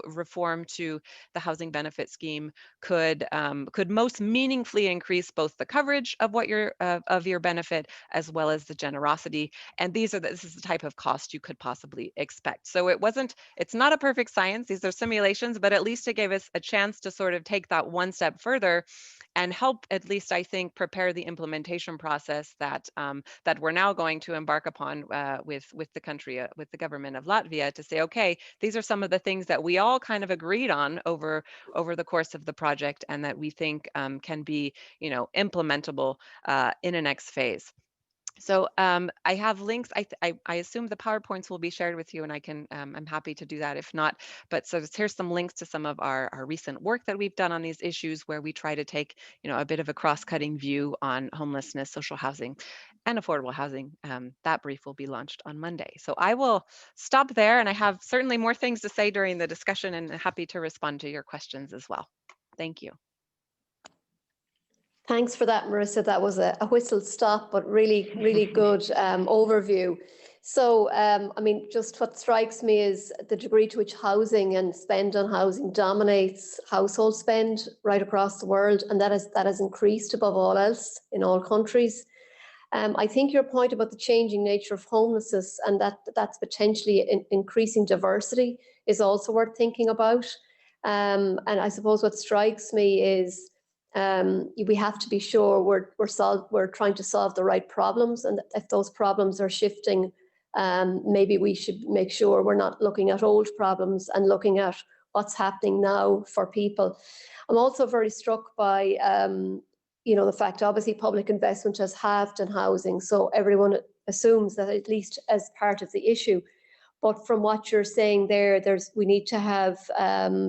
reform to the housing benefit scheme could most meaningfully increase both the coverage of what of your benefit as well as the generosity. And this is the type of cost you could possibly expect. So it's not a perfect science. These are simulations, but at least it gave us a chance to sort of take that one step further and help, at least I think, prepare the implementation process that we're now going to embark upon with the country, with the government of Latvia, to say, okay, these are some of the things that we all kind of agreed on over the course of the project, and that we think can be, implementable in a next phase. So I have links. I assume the PowerPoints will be shared with you, and I can. I'm happy to do that if not. But so here's some links to some of our recent work that we've done on these issues, where we try to take a bit of a cross-cutting view on homelessness, social housing, and affordable housing. That brief will be launched on Monday. So I will stop there, and I have certainly more things to say during the discussion, and happy to respond to your questions as well. Thank you. Thanks for that, Marissa. That was a whistle stop, but really, really good overview. So, I mean, just what strikes me is the degree to which housing and spend on housing dominates household spend right across the world, and that has increased above all else in all countries. I think your point about the changing nature of homelessness and that's potentially increasing diversity is also worth thinking about. And I suppose what strikes me is we have to be sure we're trying to solve the right problems, and if those problems are shifting, maybe we should make sure we're not looking at old problems and looking at what's happening now for people. I'm also very struck by the fact, obviously, public investment has halved in housing, so everyone assumes that at least as part of the issue. But from what you're saying there, we need to have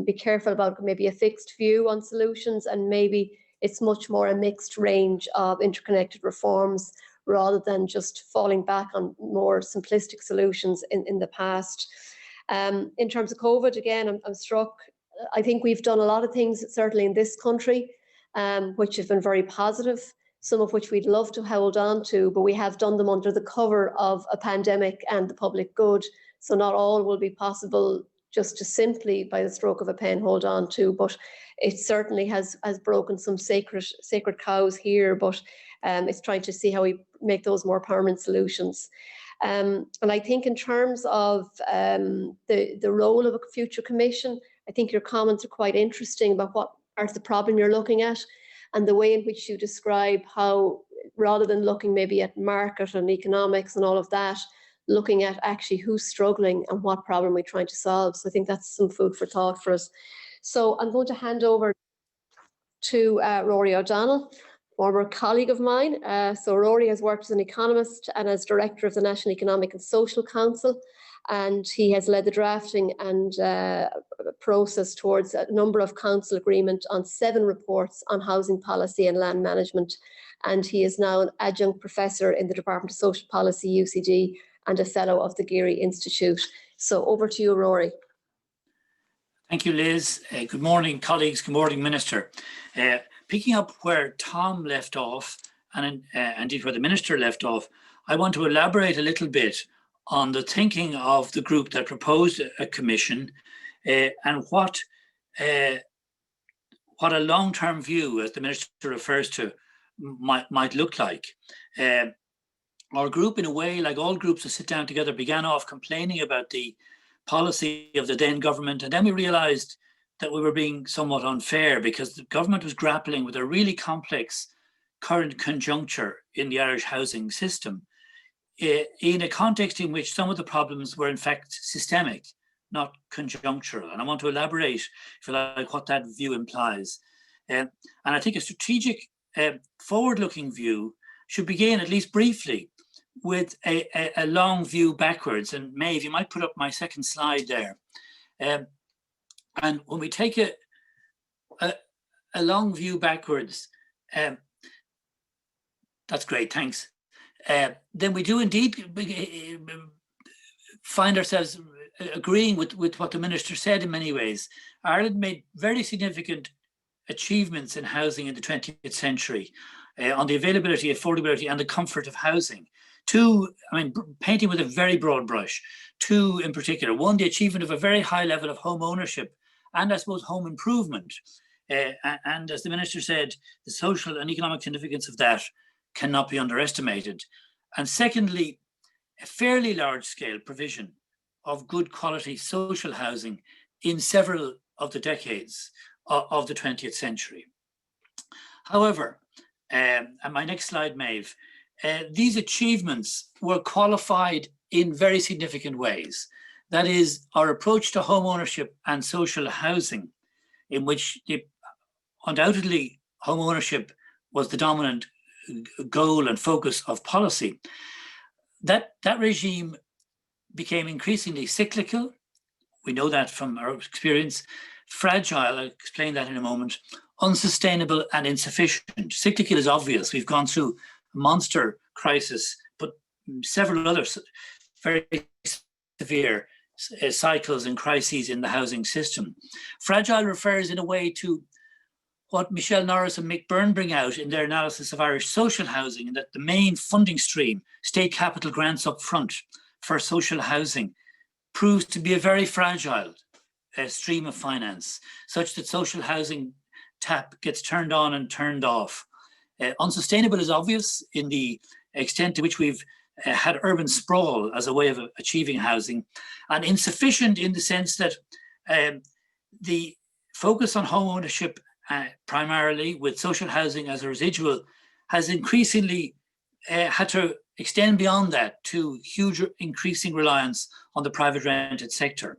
be careful about maybe a fixed view on solutions, and maybe it's much more a mixed range of interconnected reforms rather than just falling back on more simplistic solutions in the past. In terms of COVID, again, I'm struck. I think we've done a lot of things, certainly in this country, which have been very positive, some of which we'd love to hold on to, but we have done them under the cover of a pandemic and the public good. So not all will be possible just to simply, by the stroke of a pen, hold on to, but it certainly has broken some sacred cows here, but it's trying to see how we make those more permanent solutions. And I think in terms of the role of a future commission, I think your comments are quite interesting about what are the problem you're looking at, and the way in which you describe how, rather than looking maybe at market and economics and all of that, looking at actually who's struggling and what problem we're trying to solve. So I think that's some food for thought for us. So I'm going to hand over to Rory O'Donnell, former colleague of mine. So Rory has worked as an economist and as director of the National Economic and Social Council, and he has led the drafting and process towards a number of council agreement on 7 reports on housing policy and land management. And he is now an adjunct professor in the Department of Social Policy, UCD, and a fellow of the Geary Institute. So over to you, Rory. Thank you, Liz. Good morning, colleagues. Good morning, Minister. Picking up where Tom left off, and indeed where the Minister left off, I want to elaborate a little bit on the thinking of the group that proposed a commission and what a long-term view, as the Minister refers to, might look like. Our group, in a way, like all groups that sit down together, began off complaining about the policy of the then government, and then we realised that we were being somewhat unfair because the government was grappling with a really complex current conjuncture in the Irish housing system, in a context in which some of the problems were in fact systemic, not conjunctural. And I want to elaborate, if you like, what that view implies. And I think a strategic forward-looking view should begin, at least briefly, with a long view backwards. And Maeve, you might put up my second slide there. And when we take a long view backwards, that's great, thanks. Then we do indeed find ourselves agreeing with what the Minister said in many ways. Ireland made very significant achievements in housing in the 20th century on the availability, affordability, and the comfort of housing. 2, I mean, painting with a very broad brush, 2 in particular. 1, the achievement of a very high level of home ownership and, I suppose, home improvement. And as the Minister said, the social and economic significance of that cannot be underestimated. And secondly, a fairly large scale provision of good quality social housing in several of the decades of the 20th century. However, and my next slide, Maeve, these achievements were qualified in very significant ways. That is, our approach to home ownership and social housing, in which undoubtedly home ownership was the dominant goal and focus of policy. That regime became increasingly cyclical. We know that from our experience. Fragile, I'll explain that in a moment. Unsustainable and insufficient. Cyclical is obvious. We've gone through a monster crisis, but several other very severe cycles and crises in the housing system. Fragile refers in a way to what Michelle Norris and Mick Byrne bring out in their analysis of Irish social housing, and that the main funding stream, state capital grants up front for social housing, proves to be a very fragile stream of finance, such that social housing tap gets turned on and turned off. Unsustainable is obvious in the extent to which we've had urban sprawl as a way of achieving housing, and insufficient in the sense that the focus on home ownership primarily, with social housing as a residual, has increasingly had to extend beyond that to huge increasing reliance on the private rented sector.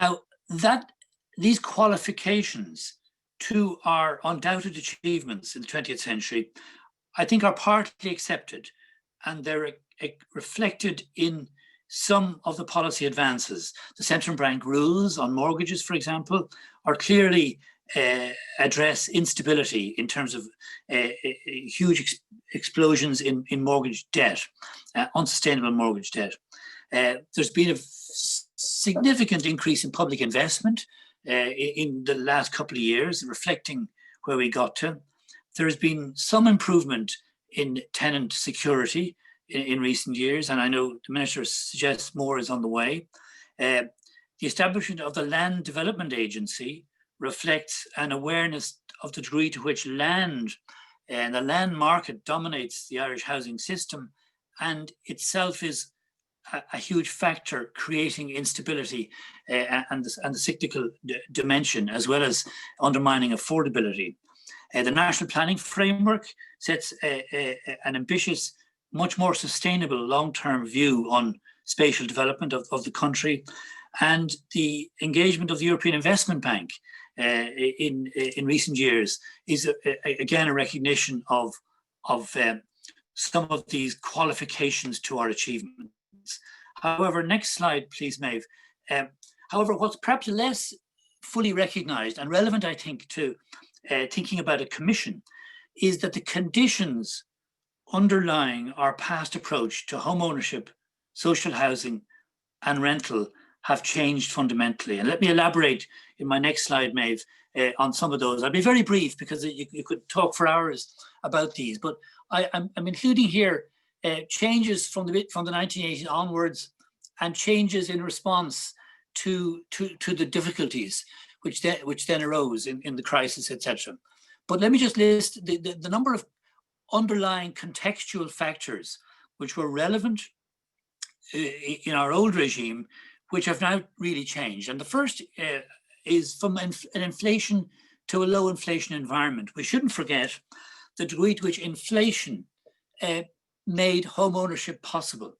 Now, these qualifications to our undoubted achievements in the 20th century, I think, are partly accepted and they're reflected in some of the policy advances. The central bank rules on mortgages, for example, are clearly address instability in terms of huge explosions in mortgage debt, unsustainable mortgage debt. There's been a significant increase in public investment in the last couple of years, reflecting where we got to. There's been some improvement in tenant security in recent years, and I know the Minister suggests more is on the way. The establishment of the Land Development Agency reflects an awareness of the degree to which land and the land market dominates the Irish housing system, and itself is a huge factor creating instability and the cyclical dimension, as well as undermining affordability. The National Planning Framework sets an ambitious, much more sustainable long-term view on spatial development of the country, and the engagement of the European Investment Bank in recent years is again a recognition of some of these qualifications to our achievements. However, next slide, please, Maeve. However, what's perhaps less fully recognised and relevant, I think, to thinking about a commission is that the conditions underlying our past approach to home ownership, social housing and rental have changed fundamentally. And let me elaborate in my next slide, Maeve, on some of those. I'll be very brief because you could talk for hours about these, but I'm including here changes from the 1980s onwards and changes in response to the difficulties which then arose in the crisis, etc. But let me just list the number of underlying contextual factors which were relevant in our old regime, which have now really changed. And the first is from an inflation to a low inflation environment. We shouldn't forget the degree to which inflation made home ownership possible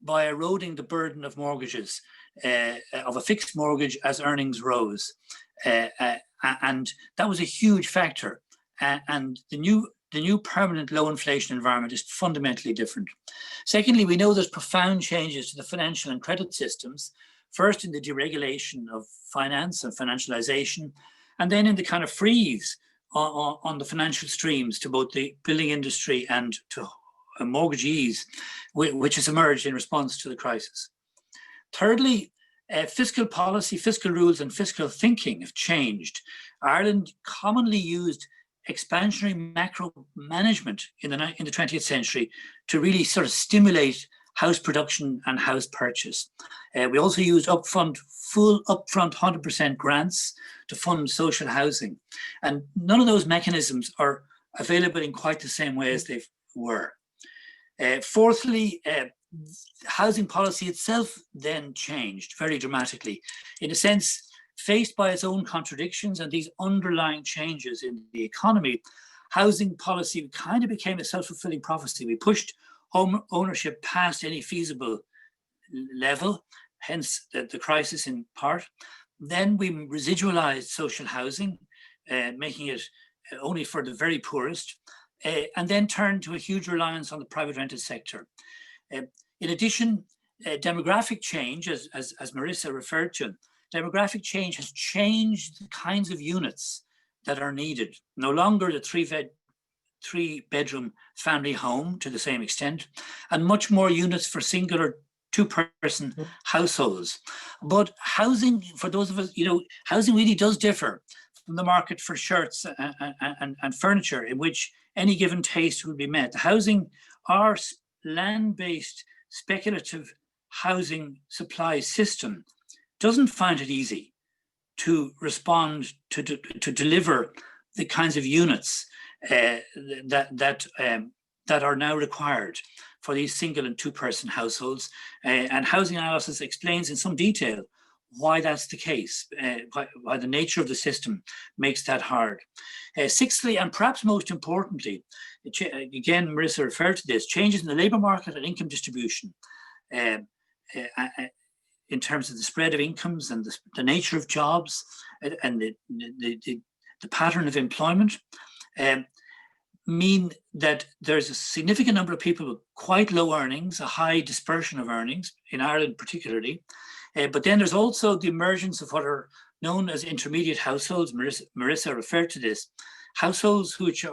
by eroding the burden of mortgages, of a fixed mortgage as earnings rose. And that was a huge factor. And the new permanent low inflation environment is fundamentally different. Secondly, we know there's profound changes to the financial and credit systems, first in the deregulation of finance and financialization, and then in the kind of freeze on the financial streams to both the building industry and to mortgagees, which has emerged in response to the crisis. Thirdly, fiscal policy, fiscal rules and fiscal thinking have changed. Ireland commonly used expansionary macro management in the 20th century to really sort of stimulate house production and house purchase. We also used full upfront 100% grants to fund social housing. And none of those mechanisms are available in quite the same way as they were. Fourthly, housing policy itself then changed very dramatically. In a sense, faced by its own contradictions and these underlying changes in the economy, housing policy kind of became a self-fulfilling prophecy. We pushed home ownership past any feasible level, hence the crisis in part. Then we residualized social housing, making it only for the very poorest, and then turned to a huge reliance on the private rented sector. In addition, demographic change, as Marissa referred to, demographic change has changed the kinds of units that are needed. No longer the three-bedroom family home to the same extent, and much more units for single or two-person households. But housing, for those of us, housing really does differ from the market for shirts and furniture, in which any given taste will be met. Housing, our land-based speculative housing supply system, doesn't find it easy to respond to deliver the kinds of units that are now required for these single and two-person households. And housing analysis explains in some detail why that's the case, why the nature of the system makes that hard. Sixthly, and perhaps most importantly, again, Marissa referred to this, changes in the labour market and income distribution in terms of the spread of incomes and the nature of jobs and the pattern of employment. mean that there's a significant number of people with quite low earnings, a high dispersion of earnings, in Ireland particularly. But then there's also the emergence of what are known as intermediate households. Marissa referred to this. Households which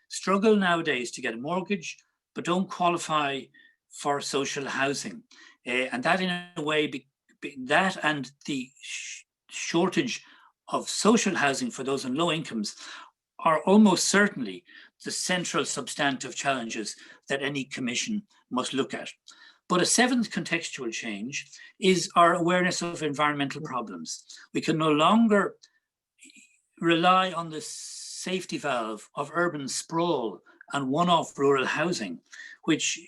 struggle nowadays to get a mortgage, but don't qualify for social housing. And that in a way, that and the shortage of social housing for those on low incomes are almost certainly the central substantive challenges that any commission must look at. But a seventh contextual change is our awareness of environmental problems. We can no longer rely on the safety valve of urban sprawl and one-off rural housing, which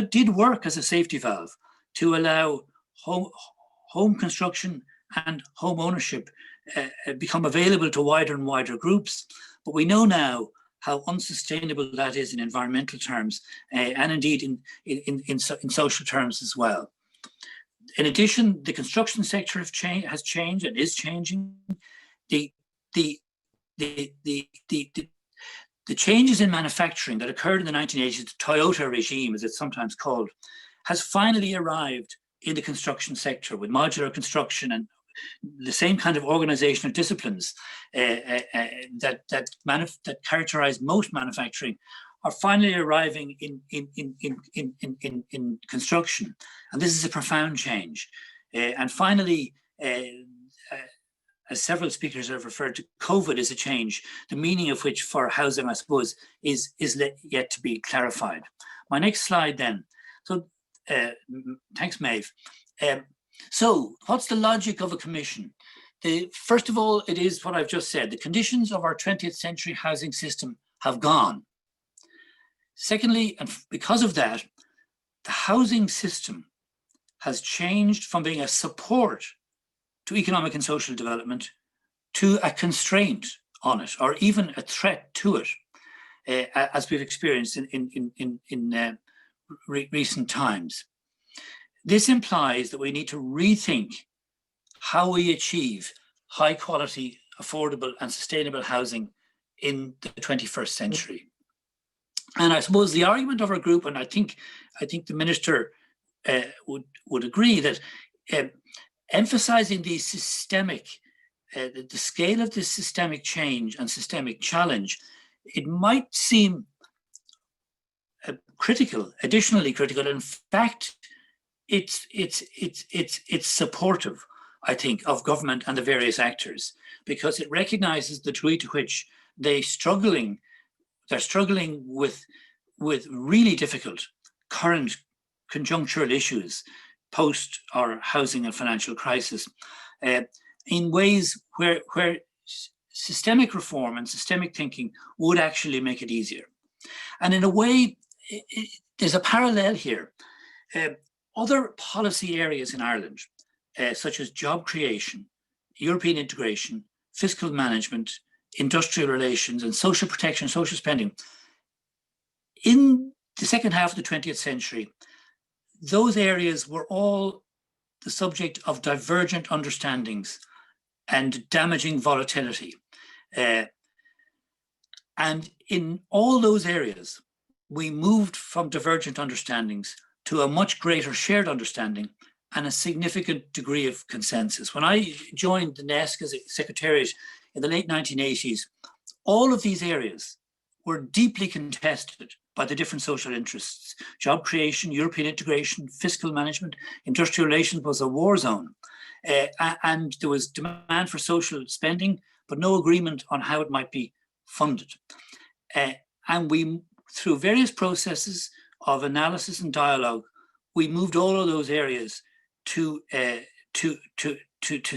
did work as a safety valve to allow home construction and home ownership become available to wider and wider groups. But we know now how unsustainable that is in environmental terms, and indeed in social terms as well. In addition, the construction sector has changed and is changing. The changes in manufacturing that occurred in the 1980s, the Toyota regime, as it's sometimes called, has finally arrived in the construction sector with modular construction and the same kind of organizational disciplines that characterize most manufacturing are finally arriving in construction, and this is a profound change. And finally, as several speakers have referred to, COVID is a change, the meaning of which for housing, I suppose, is yet to be clarified. My next slide then. So, thanks, Maeve. So what's the logic of a commission? First of all, it is what I've just said. The conditions of our 20th century housing system have gone. Secondly, and because of that, the housing system has changed from being a support to economic and social development to a constraint on it, or even a threat to it, as we've experienced in recent times. This implies that we need to rethink how we achieve high quality, affordable and sustainable housing in the 21st century. And I suppose the argument of our group, and I think the Minister would agree, that emphasizing the systemic, the scale of this systemic change and systemic challenge, it might seem additionally critical. In fact, it's supportive, I think, of government and the various actors, because it recognizes the degree to which they're struggling with really difficult current conjunctural issues post our housing and financial crisis, in ways where systemic reform and systemic thinking would actually make it easier. And in a way, there's a parallel here. Other policy areas in Ireland, such as job creation, European integration, fiscal management, industrial relations, and social protection, social spending, in the second half of the 20th century, those areas were all the subject of divergent understandings and damaging volatility. And in all those areas, we moved from divergent understandings to a much greater shared understanding and a significant degree of consensus. When I joined the NESC as a secretariat in the late 1980s, all of these areas were deeply contested by the different social interests. Job creation, European integration, fiscal management, industrial relations was a war zone. And there was demand for social spending, but no agreement on how it might be funded. And we, through various processes of analysis and dialogue, we moved all of those areas to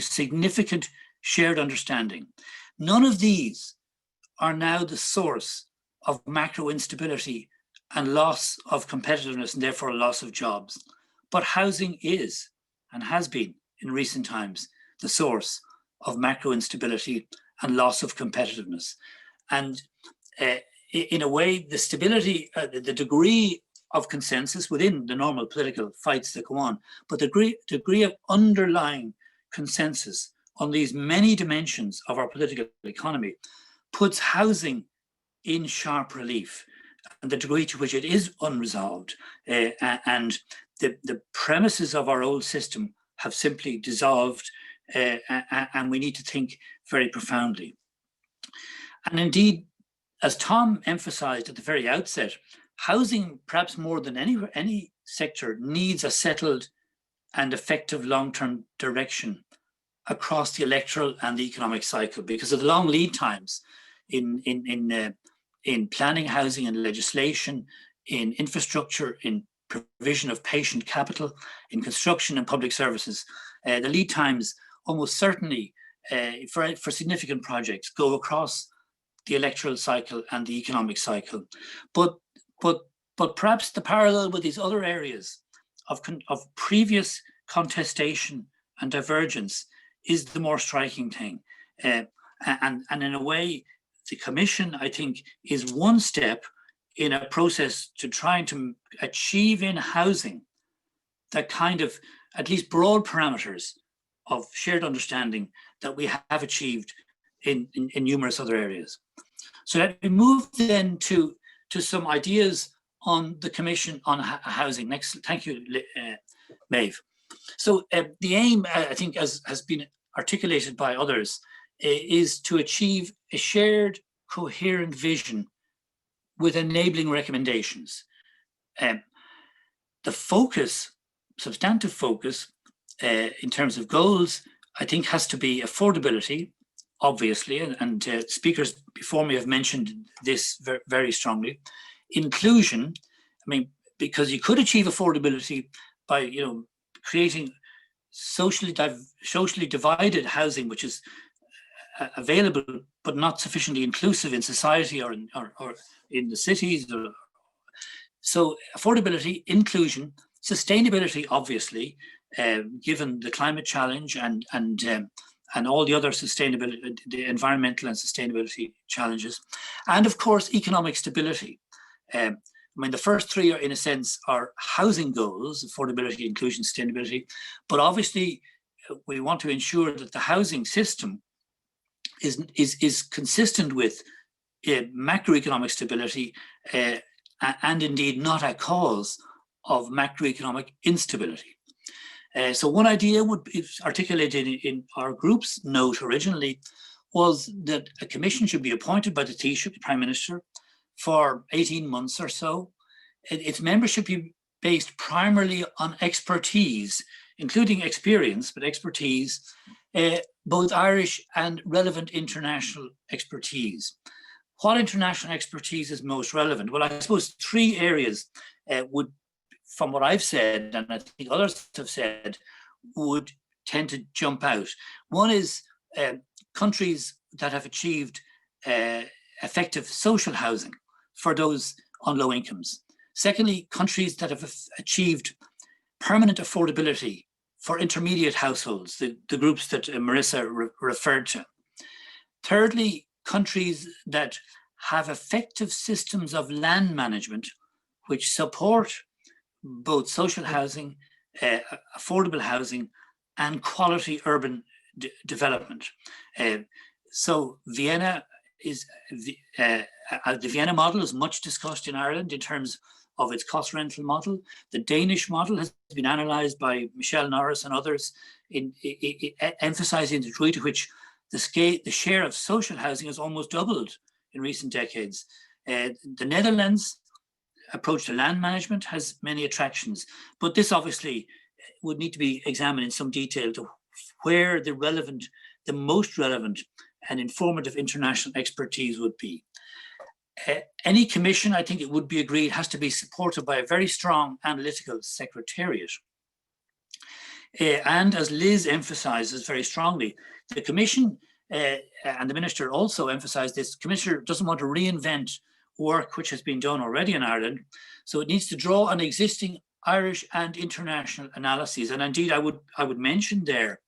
significant shared understanding. None of these are now the source of macro instability and loss of competitiveness and therefore loss of jobs. But housing is and has been in recent times the source of macro instability and loss of competitiveness. And in a way, the stability, the degree of consensus within the normal political fights that go on, but the degree of underlying consensus on these many dimensions of our political economy puts housing in sharp relief, and the degree to which it is unresolved, and the premises of our old system have simply dissolved, and we need to think very profoundly. And indeed, as Tom emphasized at the very outset, housing, perhaps more than any sector, needs a settled and effective long-term direction across the electoral and the economic cycle, because of the long lead times in planning housing and legislation, in infrastructure, in provision of patient capital, in construction and public services. The lead times almost certainly for significant projects go across the electoral cycle and the economic cycle. But perhaps the parallel with these other areas of previous contestation and divergence is the more striking thing. And in a way, the Commission, I think, is one step in a process to trying to achieve in housing that kind of, at least broad parameters of shared understanding that we have achieved in numerous other areas. So let me move then to some ideas on the Commission on housing. Next, thank you, Maeve. So the aim, I think, as has been articulated by others, is to achieve a shared, coherent vision with enabling recommendations. The focus, substantive focus, in terms of goals, I think has to be affordability, obviously, and speakers before me have mentioned this very strongly. Inclusion, I mean, because you could achieve affordability by, creating socially divided housing, which is available but not sufficiently inclusive in society or in the cities. So affordability, inclusion, sustainability, obviously, given the climate challenge and all the other sustainability, the environmental and sustainability challenges, and of course economic stability. I mean, the first three are, in a sense, are housing goals: affordability, inclusion, sustainability. But obviously, we want to ensure that the housing system is consistent with macroeconomic stability, and indeed not a cause of macroeconomic instability. So one idea would be articulated in our group's note originally was that a commission should be appointed by the Taoiseach, the Prime Minister, for 18 months or so. Its membership should be based primarily on expertise, including experience, but expertise, both Irish and relevant international expertise. What international expertise is most relevant? Well, I suppose three areas would, from what I've said, and I think others have said, would tend to jump out. One is countries that have achieved effective social housing for those on low incomes. Secondly, countries that have achieved permanent affordability for intermediate households, the groups that Marissa referred to. Thirdly, countries that have effective systems of land management which support both social housing, affordable housing, and quality urban development. So Vienna is the Vienna model is much discussed in Ireland in terms of its cost rental model. The Danish model has been analysed by Michelle Norris and others, in emphasising the degree to which the share of social housing has almost doubled in recent decades. The Netherlands' approach to land management has many attractions, but this obviously would need to be examined in some detail to where the most relevant and informative international expertise would be. Any commission, I think it would be agreed, has to be supported by a very strong analytical secretariat. And as Liz emphasises very strongly, the Commission, and the Minister also emphasised this, the Commissioner doesn't want to reinvent work which has been done already in Ireland, so it needs to draw on existing Irish and international analyses. And indeed, I would mention there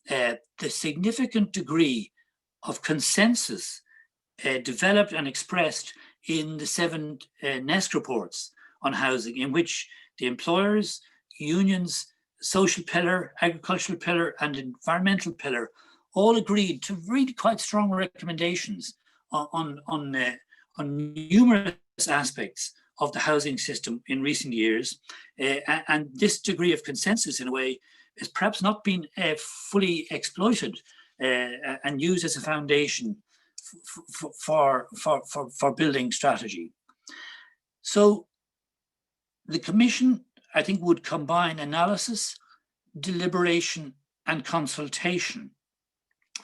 the significant degree of consensus developed and expressed in the 7 NESC reports on housing, in which the employers, unions, social pillar, agricultural pillar, and environmental pillar all agreed to really quite strong recommendations on on numerous aspects of the housing system in recent years, and this degree of consensus in a way has perhaps not been fully exploited and used as a foundation for building strategy. So the Commission, I think, would combine analysis, deliberation, and consultation.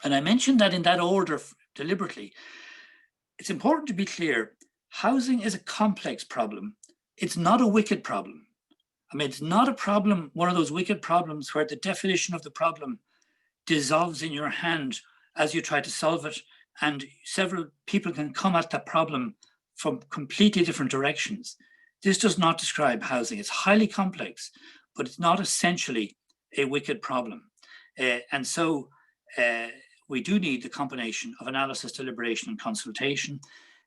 And I mentioned that in that order deliberately. It's important to be clear, housing is a complex problem. It's not a wicked problem. I mean, it's not a problem, one of those wicked problems where the definition of the problem dissolves in your hand as you try to solve it, and several people can come at the problem from completely different directions. This does not describe housing. It's highly complex, but it's not essentially a wicked problem. And so we do need the combination of analysis, deliberation, and consultation.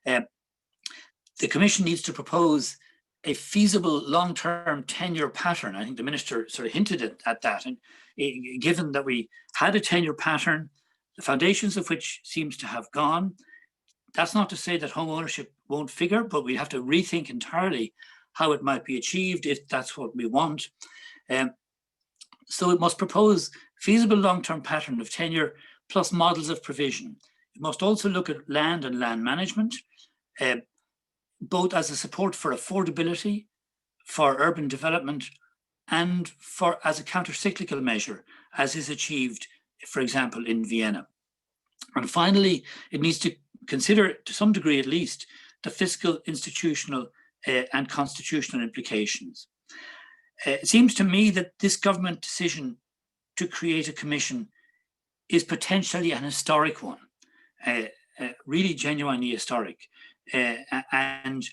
The Commission needs to propose a feasible long-term tenure pattern. I think the Minister sort of hinted at that. And given that we had a tenure pattern, the foundations of which seems to have gone, that's not to say that home ownership won't figure, but we have to rethink entirely how it might be achieved if that's what we want. So it must propose feasible long-term pattern of tenure plus models of provision. It must also look at land and land management, both as a support for affordability, for urban development, and as a counter-cyclical measure, as is achieved, for example, in Vienna. And finally, it needs to consider, to some degree at least, the fiscal, institutional, and constitutional implications. It seems to me that this government decision to create a commission is potentially an historic one, really genuinely historic. And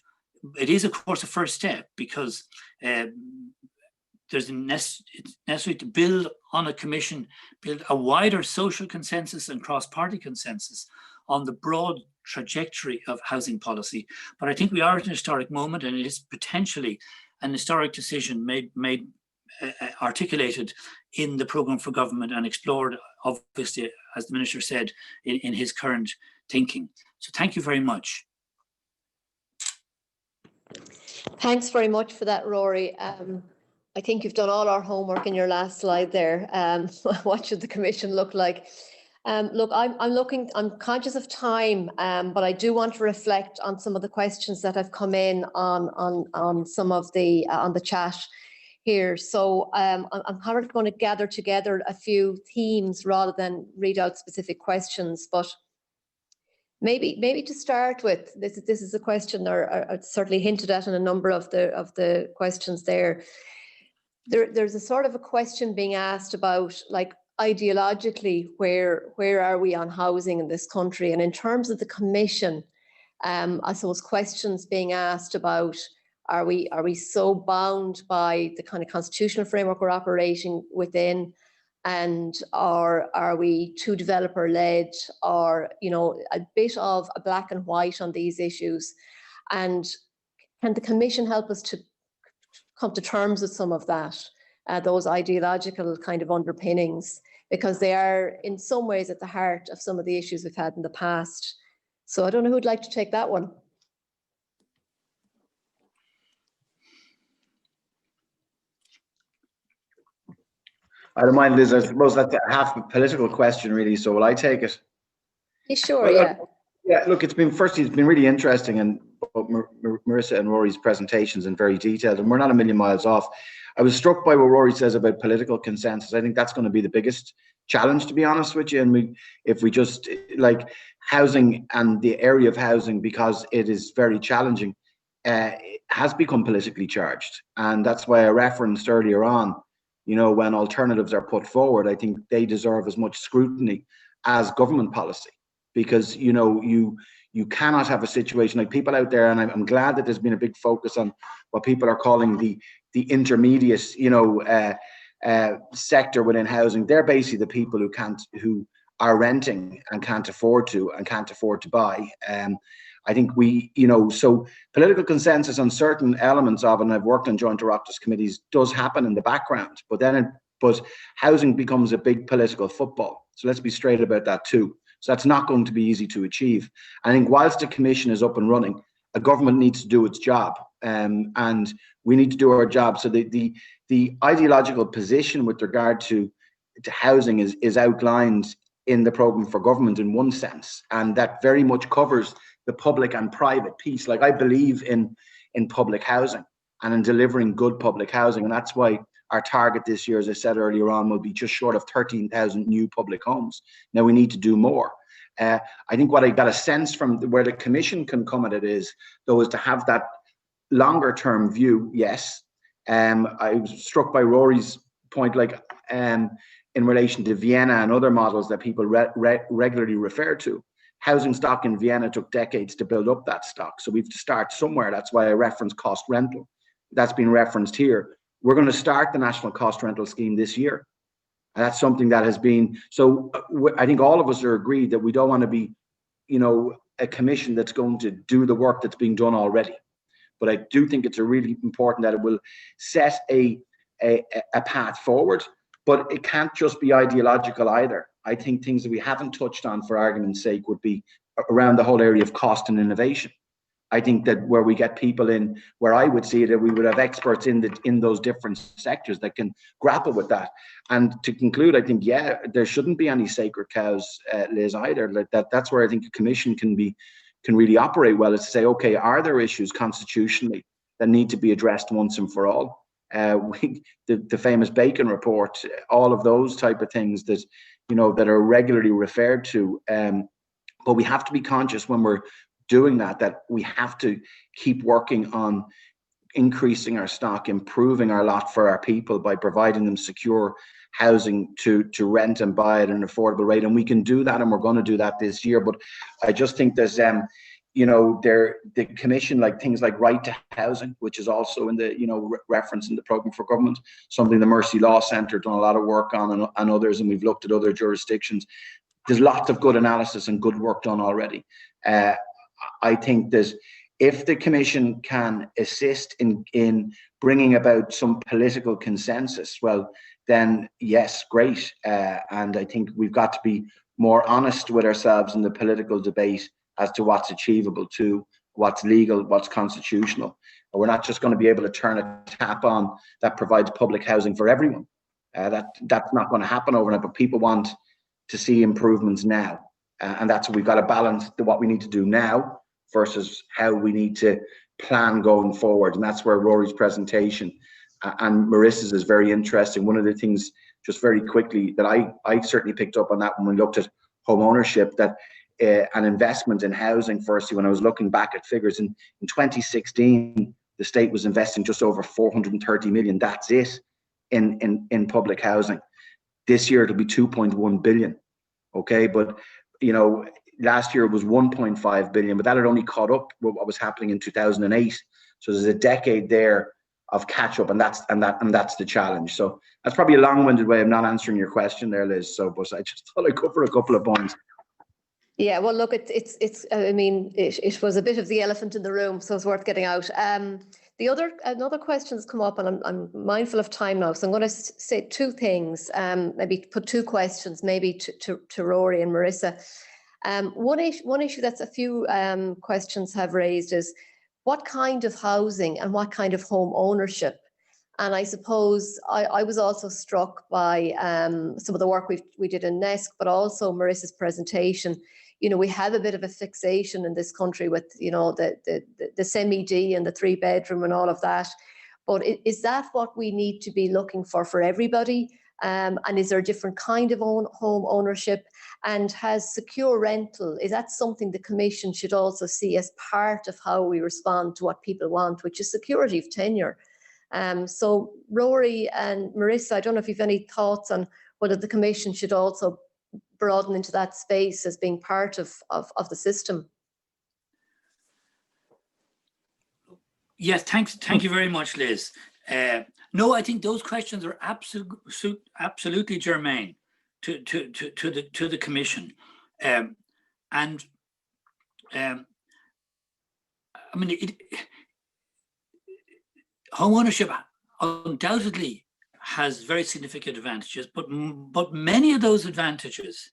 it is, of course, a first step, because it's necessary to build on a commission, build a wider social consensus and cross-party consensus on the broad trajectory of housing policy. But I think we are at an historic moment, and it is potentially an historic decision made articulated in the programme for government and explored, obviously, as the Minister said, in his current thinking. So thank you very much. Thanks very much for that, Rory. I think you've done all our homework in your last slide there. What should the Commission look like? Look, I'm conscious of time, but I do want to reflect on some of the questions that have come in on some of on the chat here. So I'm kind of going to gather together a few themes rather than read out specific questions, but maybe to start with, this is a question, or certainly hinted at in a number of the questions there. There's a sort of a question being asked about, like, ideologically, where are we on housing in this country? And in terms of the Commission, I suppose questions being asked about, are we so bound by the kind of constitutional framework we're operating within, or are we too developer-led, or, you know, a bit of a black and white on these issues? And can the Commission help us to come to terms with some of that, those ideological kind of underpinnings, because they are in some ways at the heart of some of the issues we've had in the past. So I don't know who'd like to take that one. I don't mind, Liz. I suppose that's half a political question, really. So will I take it? Yeah, sure, yeah. Yeah, look, it's been really interesting, and Marissa and Rory's presentations, and very detailed, and we're not a million miles off. I was struck by what Rory says about political consensus. I think that's going to be the biggest challenge, to be honest with you. And if we just, like, housing and the area of housing, because it is very challenging, has become politically charged. And that's why I referenced earlier on, you know, when alternatives are put forward, I think they deserve as much scrutiny as government policy, because, you know, you cannot have a situation like people out there, and I'm glad that there's been a big focus on what people are calling the intermediate, you know, sector within housing. They're basically the people who are renting and can't afford to buy. I think so political consensus on certain elements of it, and I've worked on joint Oireachtas committees, does happen in the background, but housing becomes a big political football. So let's be straight about that too. So that's not going to be easy to achieve. I think whilst the commission is up and running, a government needs to do its job, and we need to do our job. So the ideological position with regard to housing is outlined in the programme for government in one sense, and that very much covers the public and private piece. Like, I believe in public housing and in delivering good public housing, and that's why our target this year, as I said earlier on, will be just short of 13,000 new public homes. Now, we need to do more. I think what I got a sense from where the commission can come at it is to have that longer term view. Yes, I was struck by Rory's point, like in relation to Vienna and other models that people regularly refer to. Housing stock in Vienna took decades to build up that stock, so we have to start somewhere. That's why I reference cost rental. That's been referenced here. We're going to start the National Cost Rental Scheme this year. And that's something that has been, so I think all of us are agreed that we don't want to be, a commission that's going to do the work that's being done already. But I do think it's really important that it will set a path forward, but it can't just be ideological either. I think things that we haven't touched on, for argument's sake, would be around the whole area of cost and innovation. I think that where we get people in, where I would see that we would have experts in those different sectors that can grapple with that. And to conclude, I think, yeah, there shouldn't be any sacred cows, Liz, either. Like that's where I think a commission can really operate well, is to say, okay, are there issues constitutionally that need to be addressed once and for all? The famous Bacon report, all of those type of things that that are regularly referred to. But we have to be conscious when we're doing that we have to keep working on increasing our stock, improving our lot for our people by providing them secure housing to rent and buy at an affordable rate. And we can do that, and we're going to do that this year. But I just think there's the commission, like things like right to housing, which is also in the reference in the programme for government, something the Mercy Law Centre done a lot of work on, and others, and we've looked at other jurisdictions. There's lots of good analysis and good work done already. I think that if the commission can assist in bringing about some political consensus, well, then yes, great. And I think we've got to be more honest with ourselves in the political debate as to what's achievable, to what's legal, what's constitutional. We're not just going to be able to turn a tap on that provides public housing for everyone. That's not going to happen overnight, but people want to see improvements now. And that's what we've got to balance, what we need to do now versus how we need to plan going forward. And that's where Rory's presentation and Marissa's is very interesting. One of the things, just very quickly, that I certainly picked up on that when we looked at home ownership, that an investment in housing, firstly, when I was looking back at figures, in 2016, the state was investing just over 430 million. That's it in public housing. This year, it'll be 2.1 billion. Okay, but last year it was 1.5 billion, but that had only caught up with what was happening in 2008. So there's a decade there of catch up, and that's the challenge. So that's probably a long-winded way of not answering your question there, Liz. So, but I just thought I'd cover a couple of points. Yeah, well, look, it's. I mean, it was a bit of the elephant in the room, so it's worth getting out. Another question's come up, and I'm mindful of time now, so I'm going to say two things. Maybe put two questions, maybe to Rory and Marissa. One issue that's a few questions have raised is what kind of housing and what kind of home ownership. And I suppose I was also struck by some of the work we did in NESC, but also Marissa's presentation. We have a bit of a fixation in this country with, the semi-D and the 3-bedroom and all of that. But is that what we need to be looking for everybody? And is there a different kind of home ownership? And has secure rental, is that something the Commission should also see as part of how we respond to what people want, which is security of tenure? So Rory and Marissa, I don't know if you've any thoughts on whether the Commission should also broaden into that space as being part of the system. Yes, thank you very much, Liz. No, I think those questions are absolutely germane to the Commission, I mean, home ownership undoubtedly has very significant advantages, but many of those advantages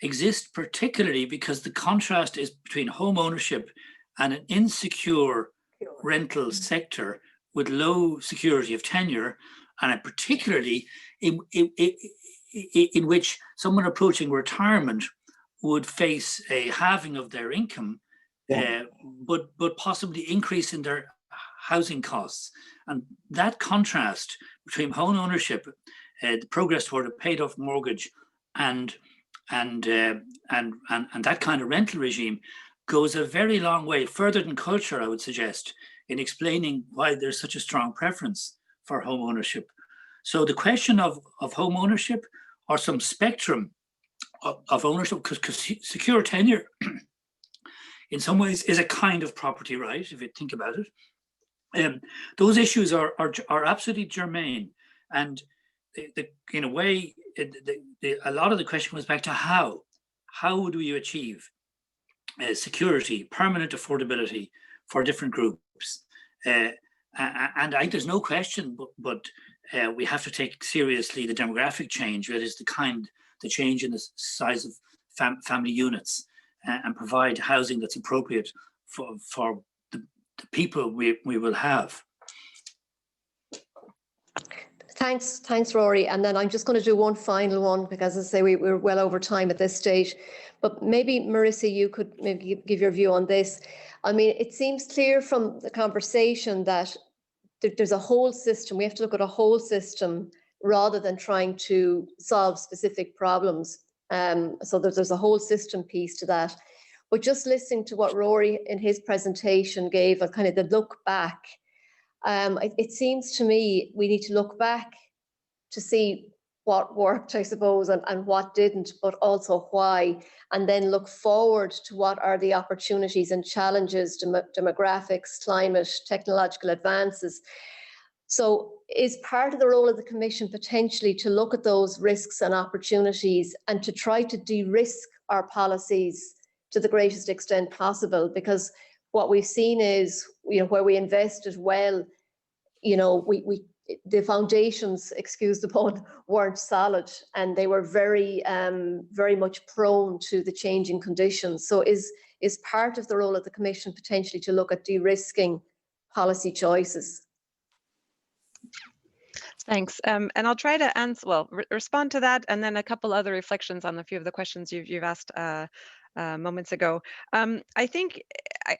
exist particularly because the contrast is between home ownership and an insecure rental sector with low security of tenure, and particularly in which someone approaching retirement would face a halving of their income, but possibly increase in their housing costs. And that contrast between home ownership, the progress toward a paid-off mortgage, and that kind of rental regime goes a very long way, further than culture, I would suggest, in explaining why there's such a strong preference for home ownership. So the question of home ownership, or some spectrum of ownership, because secure tenure in some ways is a kind of property right, if you think about it. Those issues are absolutely germane, and in a way, a lot of the question was back to how would we achieve security, permanent affordability for different groups. And I think there's no question, but we have to take seriously the demographic change, that is the change in the size of family units, and provide housing that's appropriate for the people we will have. Thanks, Rory. And then I'm just going to do one final one, because as I say, we're well over time at this stage. But maybe, Marissa, you could maybe give your view on this. I mean, it seems clear from the conversation that there's a whole system. We have to look at a whole system rather than trying to solve specific problems. So there's a whole system piece to that. But just listening to what Rory in his presentation gave, a kind of the look back, it seems to me we need to look back to see what worked, I suppose, and what didn't, but also why, and then look forward to what are the opportunities and challenges, demographics, climate, technological advances. So is part of the role of the Commission potentially to look at those risks and opportunities and to try to de-risk our policies to the greatest extent possible? Because what we've seen is, where we invested well, the foundations, excuse the pun, weren't solid, and they were very, very much prone to the changing conditions. So is part of the role of the Commission potentially to look at de-risking policy choices? Thanks. And I'll try to answer, respond to that, and then a couple other reflections on a few of the questions you've asked moments ago. I think,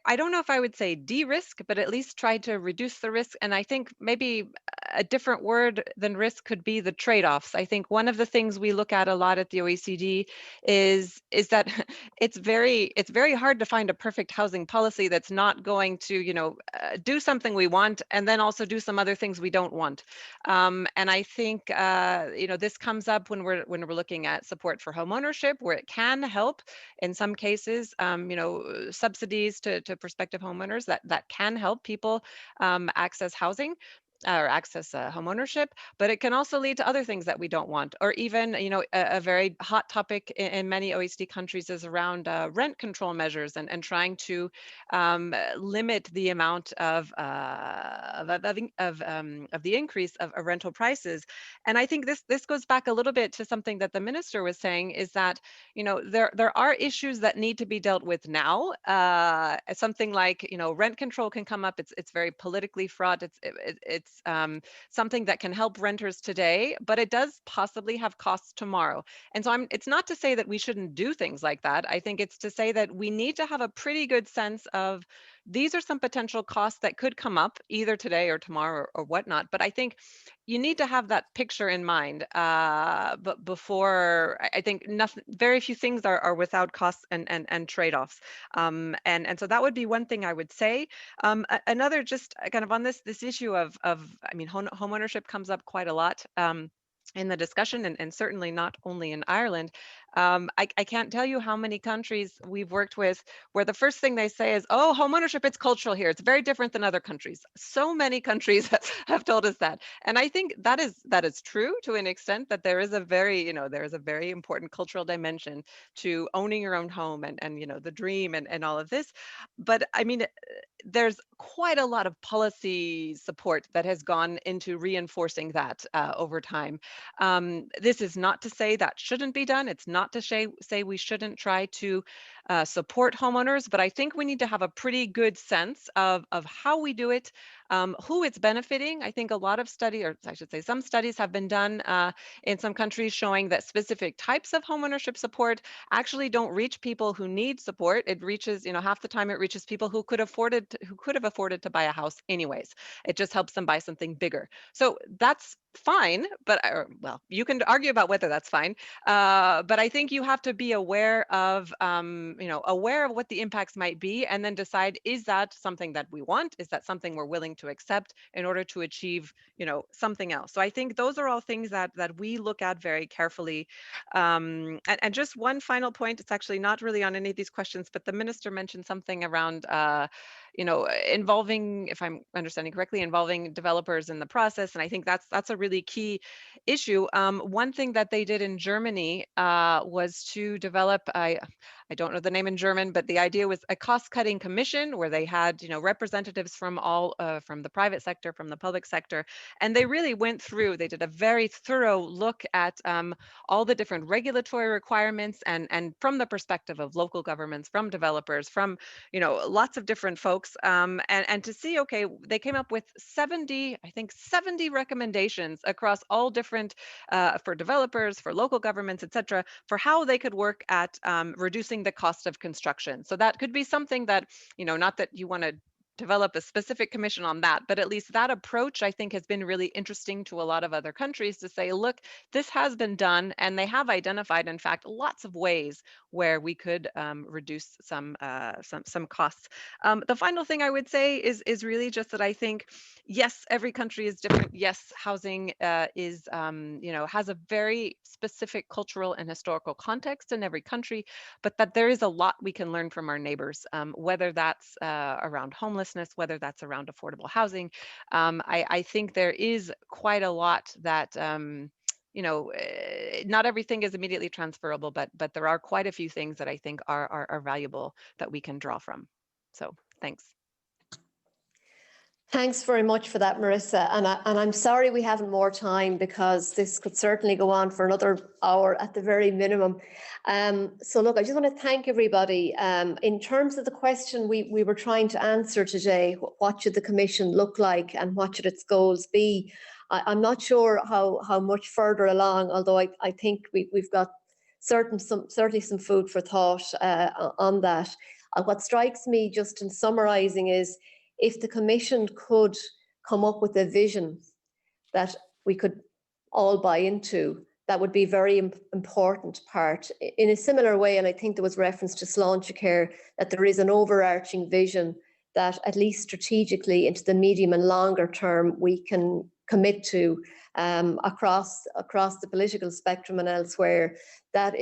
I don't know if I would say de-risk, but at least try to reduce the risk. And I think maybe a different word than risk could be the trade-offs. I think one of the things we look at a lot at the OECD is that it's very hard to find a perfect housing policy that's not going to, do something we want and then also do some other things we don't want. And I think, this comes up when we're looking at support for home ownership, where it can help in some cases, subsidies to prospective homeowners that can help people access housing or access home ownership, but it can also lead to other things that we don't want. Or even, a very hot topic in many OECD countries is around rent control measures and trying to limit the amount of the increase of rental prices. And I think this goes back a little bit to something that the minister was saying, is that there are issues that need to be dealt with now. Something like rent control can come up. It's very politically fraught. It's something that can help renters today, but it does possibly have costs tomorrow. And so it's not to say that we shouldn't do things like that. I think it's to say that we need to have a pretty good sense of these are some potential costs that could come up either today or tomorrow or whatnot. But I think you need to have that picture in mind. But before, I think very few things are without costs and trade-offs. And so that would be one thing I would say. Another, just kind of on this issue of home ownership comes up quite a lot in the discussion, and certainly not only in Ireland. I can't tell you how many countries we've worked with where the first thing they say is, oh, home ownership, it's cultural here. It's very different than other countries. So many countries have told us that. And I think that is true to an extent, that there is a very, there is a very important cultural dimension to owning your own home and the dream and all of this. But I mean, there's quite a lot of policy support that has gone into reinforcing that over time. This is not to say that shouldn't be done. It's not to say we shouldn't try to support homeowners, but I think we need to have a pretty good sense of how we do it, who it's benefiting. I think a lot of studies, or I should say some studies have been done in some countries showing that specific types of homeownership support actually don't reach people who need support. It reaches, half the time it reaches people who could have afforded to buy a house anyways. It just helps them buy something bigger. So that's fine, but well, you can argue about whether that's fine. But I think you have to be aware of, aware of what the impacts might be, and then decide, is that something that we want? Is that something we're willing to accept in order to achieve, something else? So I think those are all things that we look at very carefully. And just one final point, it's actually not really on any of these questions, but the minister mentioned something around, involving, if I'm understanding correctly, involving developers in the process. And I think that's a really key issue. One thing that they did in Germany was to develop, I don't know the name in German, but the idea was a cost-cutting commission where they had, representatives from all, from the private sector, from the public sector, and they really went through. They did a very thorough look at all the different regulatory requirements, and from the perspective of local governments, from developers, from lots of different folks, and to see, okay, they came up with 70 recommendations across all different, for developers, for local governments, etc., for how they could work at reducing the cost of construction. So that could be something that, not that you want to develop a specific commission on that, but at least that approach, I think, has been really interesting to a lot of other countries to say, look, this has been done, and they have identified, in fact, lots of ways where we could reduce some costs. The final thing I would say is really just that I think, yes, every country is different. Yes, housing is, has a very specific cultural and historical context in every country, but that there is a lot we can learn from our neighbors, whether that's around homelessness, whether that's around affordable housing. I think there is quite a lot that, not everything is immediately transferable, but there are quite a few things that I think are valuable that we can draw from. So thanks. Thanks very much for that, Marissa. And I'm sorry we haven't more time, because this could certainly go on for another hour at the very minimum. So look, I just want to thank everybody. In terms of the question we were trying to answer today, what should the Commission look like and what should its goals be? I'm not sure how much further along, although I think we've got certainly some food for thought on that. What strikes me, just in summarising, is if the Commission could come up with a vision that we could all buy into, that would be a very important part. In a similar way, and I think there was reference to Sláintecare, that there is an overarching vision that at least strategically into the medium and longer term we can commit to across the political spectrum and elsewhere. That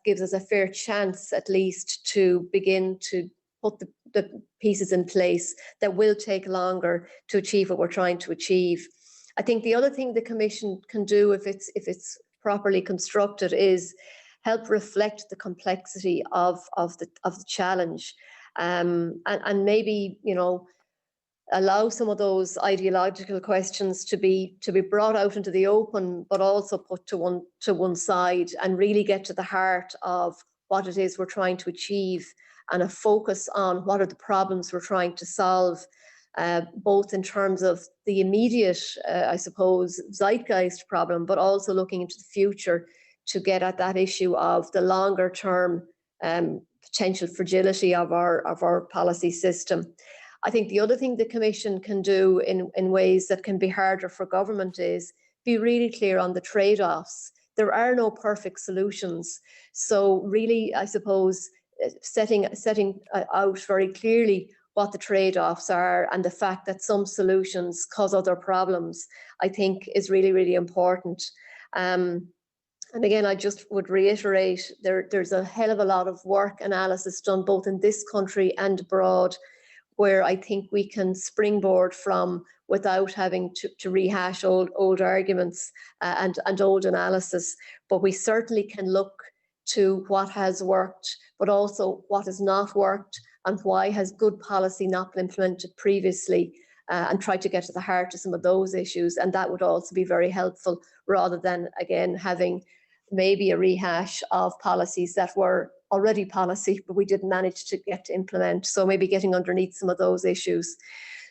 gives us a fair chance at least to begin to put the pieces in place that will take longer to achieve what we're trying to achieve. I think the other thing the Commission can do, if it's properly constructed, is help reflect the complexity of the challenge, and maybe allow some of those ideological questions to be brought out into the open, but also put to one side, and really get to the heart of what it is we're trying to achieve, and a focus on what are the problems we're trying to solve, both in terms of the immediate, I suppose, zeitgeist problem, but also looking into the future to get at that issue of the longer term potential fragility of our policy system. I think the other thing the Commission can do in ways that can be harder for government is be really clear on the trade-offs. There are no perfect solutions. So really, I suppose, setting out very clearly what the trade-offs are, and the fact that some solutions cause other problems, I think is really, really important. And again, I just would reiterate, there's a hell of a lot of work, analysis done both in this country and abroad, where I think we can springboard from without having to rehash old arguments and old analysis. But we certainly can look to what has worked, but also what has not worked, and why has good policy not been implemented previously, and try to get to the heart of some of those issues. And that would also be very helpful, rather than, again, having maybe a rehash of policies that were already policy, but we didn't manage to get to implement. So maybe getting underneath some of those issues.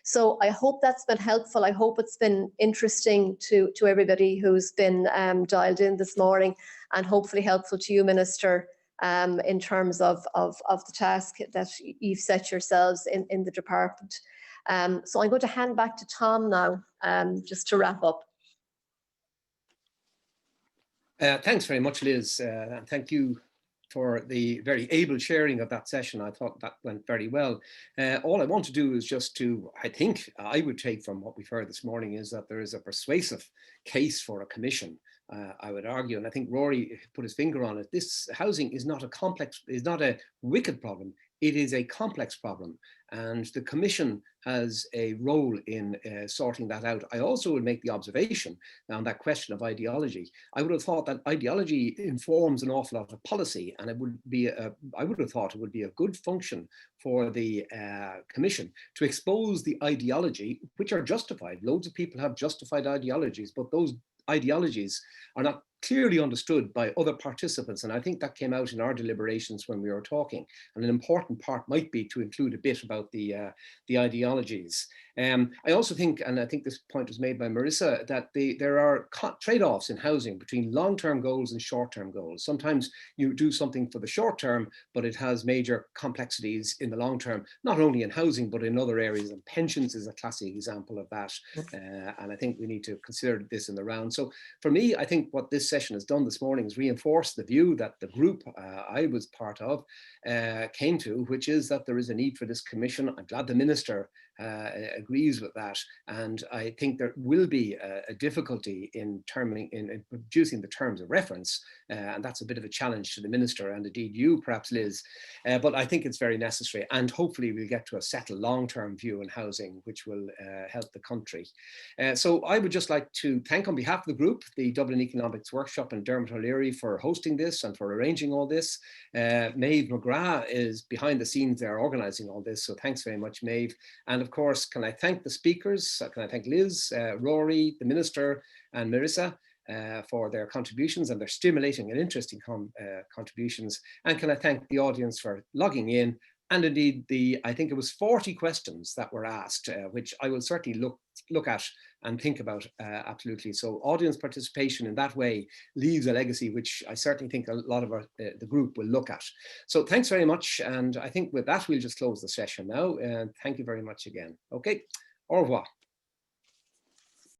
So I hope that's been helpful. I hope it's been interesting to everybody who's been dialed in this morning, and hopefully helpful to you, Minister, in terms of the task that you've set yourselves in the department. So I'm going to hand back to Tom now, just to wrap up. Thanks very much, Liz, and thank you for the very able sharing of that session. I thought that went very well. All I want to do is just to, I think I would take from what we've heard this morning, is that there is a persuasive case for a commission. I would argue, and I think Rory put his finger on it, this housing is not a wicked problem. It is a complex problem, and the Commission has a role in sorting that out. I also would make the observation on that question of ideology. I would have thought that ideology informs an awful lot of policy, and it would be I would have thought it would be a good function for the Commission to expose the ideology, which are justified. Loads of people have justified ideologies, but those ideologies are not clearly understood by other participants, and I think that came out in our deliberations when we were talking. And an important part might be to include a bit about the ideologies. I also think, and I think this point was made by Marissa, that there are trade-offs in housing between long-term goals and short-term goals. Sometimes you do something for the short term, but it has major complexities in the long term, not only in housing, but in other areas. And pensions is a classic example of that. And I think we need to consider this in the round. So for me, I think what this session has done this morning is reinforce the view that the group I was part of came to, which is that there is a need for this commission. I'm glad the Minister agrees with that, and I think there will be a difficulty in producing the terms of reference, and that's a bit of a challenge to the Minister and indeed you, perhaps Liz, but I think it's very necessary, and hopefully we'll get to a settled long-term view in housing which will help the country. So I would just like to thank, on behalf of the group, the Dublin Economics Workshop and Dermot O'Leary for hosting this and for arranging all this. Maeve McGrath is behind the scenes there organising all this, so thanks very much, Maeve. And of course, can I thank the speakers? Can I thank Liz, Rory, the Minister, and Marissa for their contributions and their stimulating and interesting contributions? And can I thank the audience for logging in? And indeed, I think it was 40 questions that were asked, which I will certainly look at and think about absolutely. So audience participation in that way leaves a legacy, which I certainly think a lot of the group will look at. So thanks very much. And I think with that, we'll just close the session now. And thank you very much again. Okay, au revoir.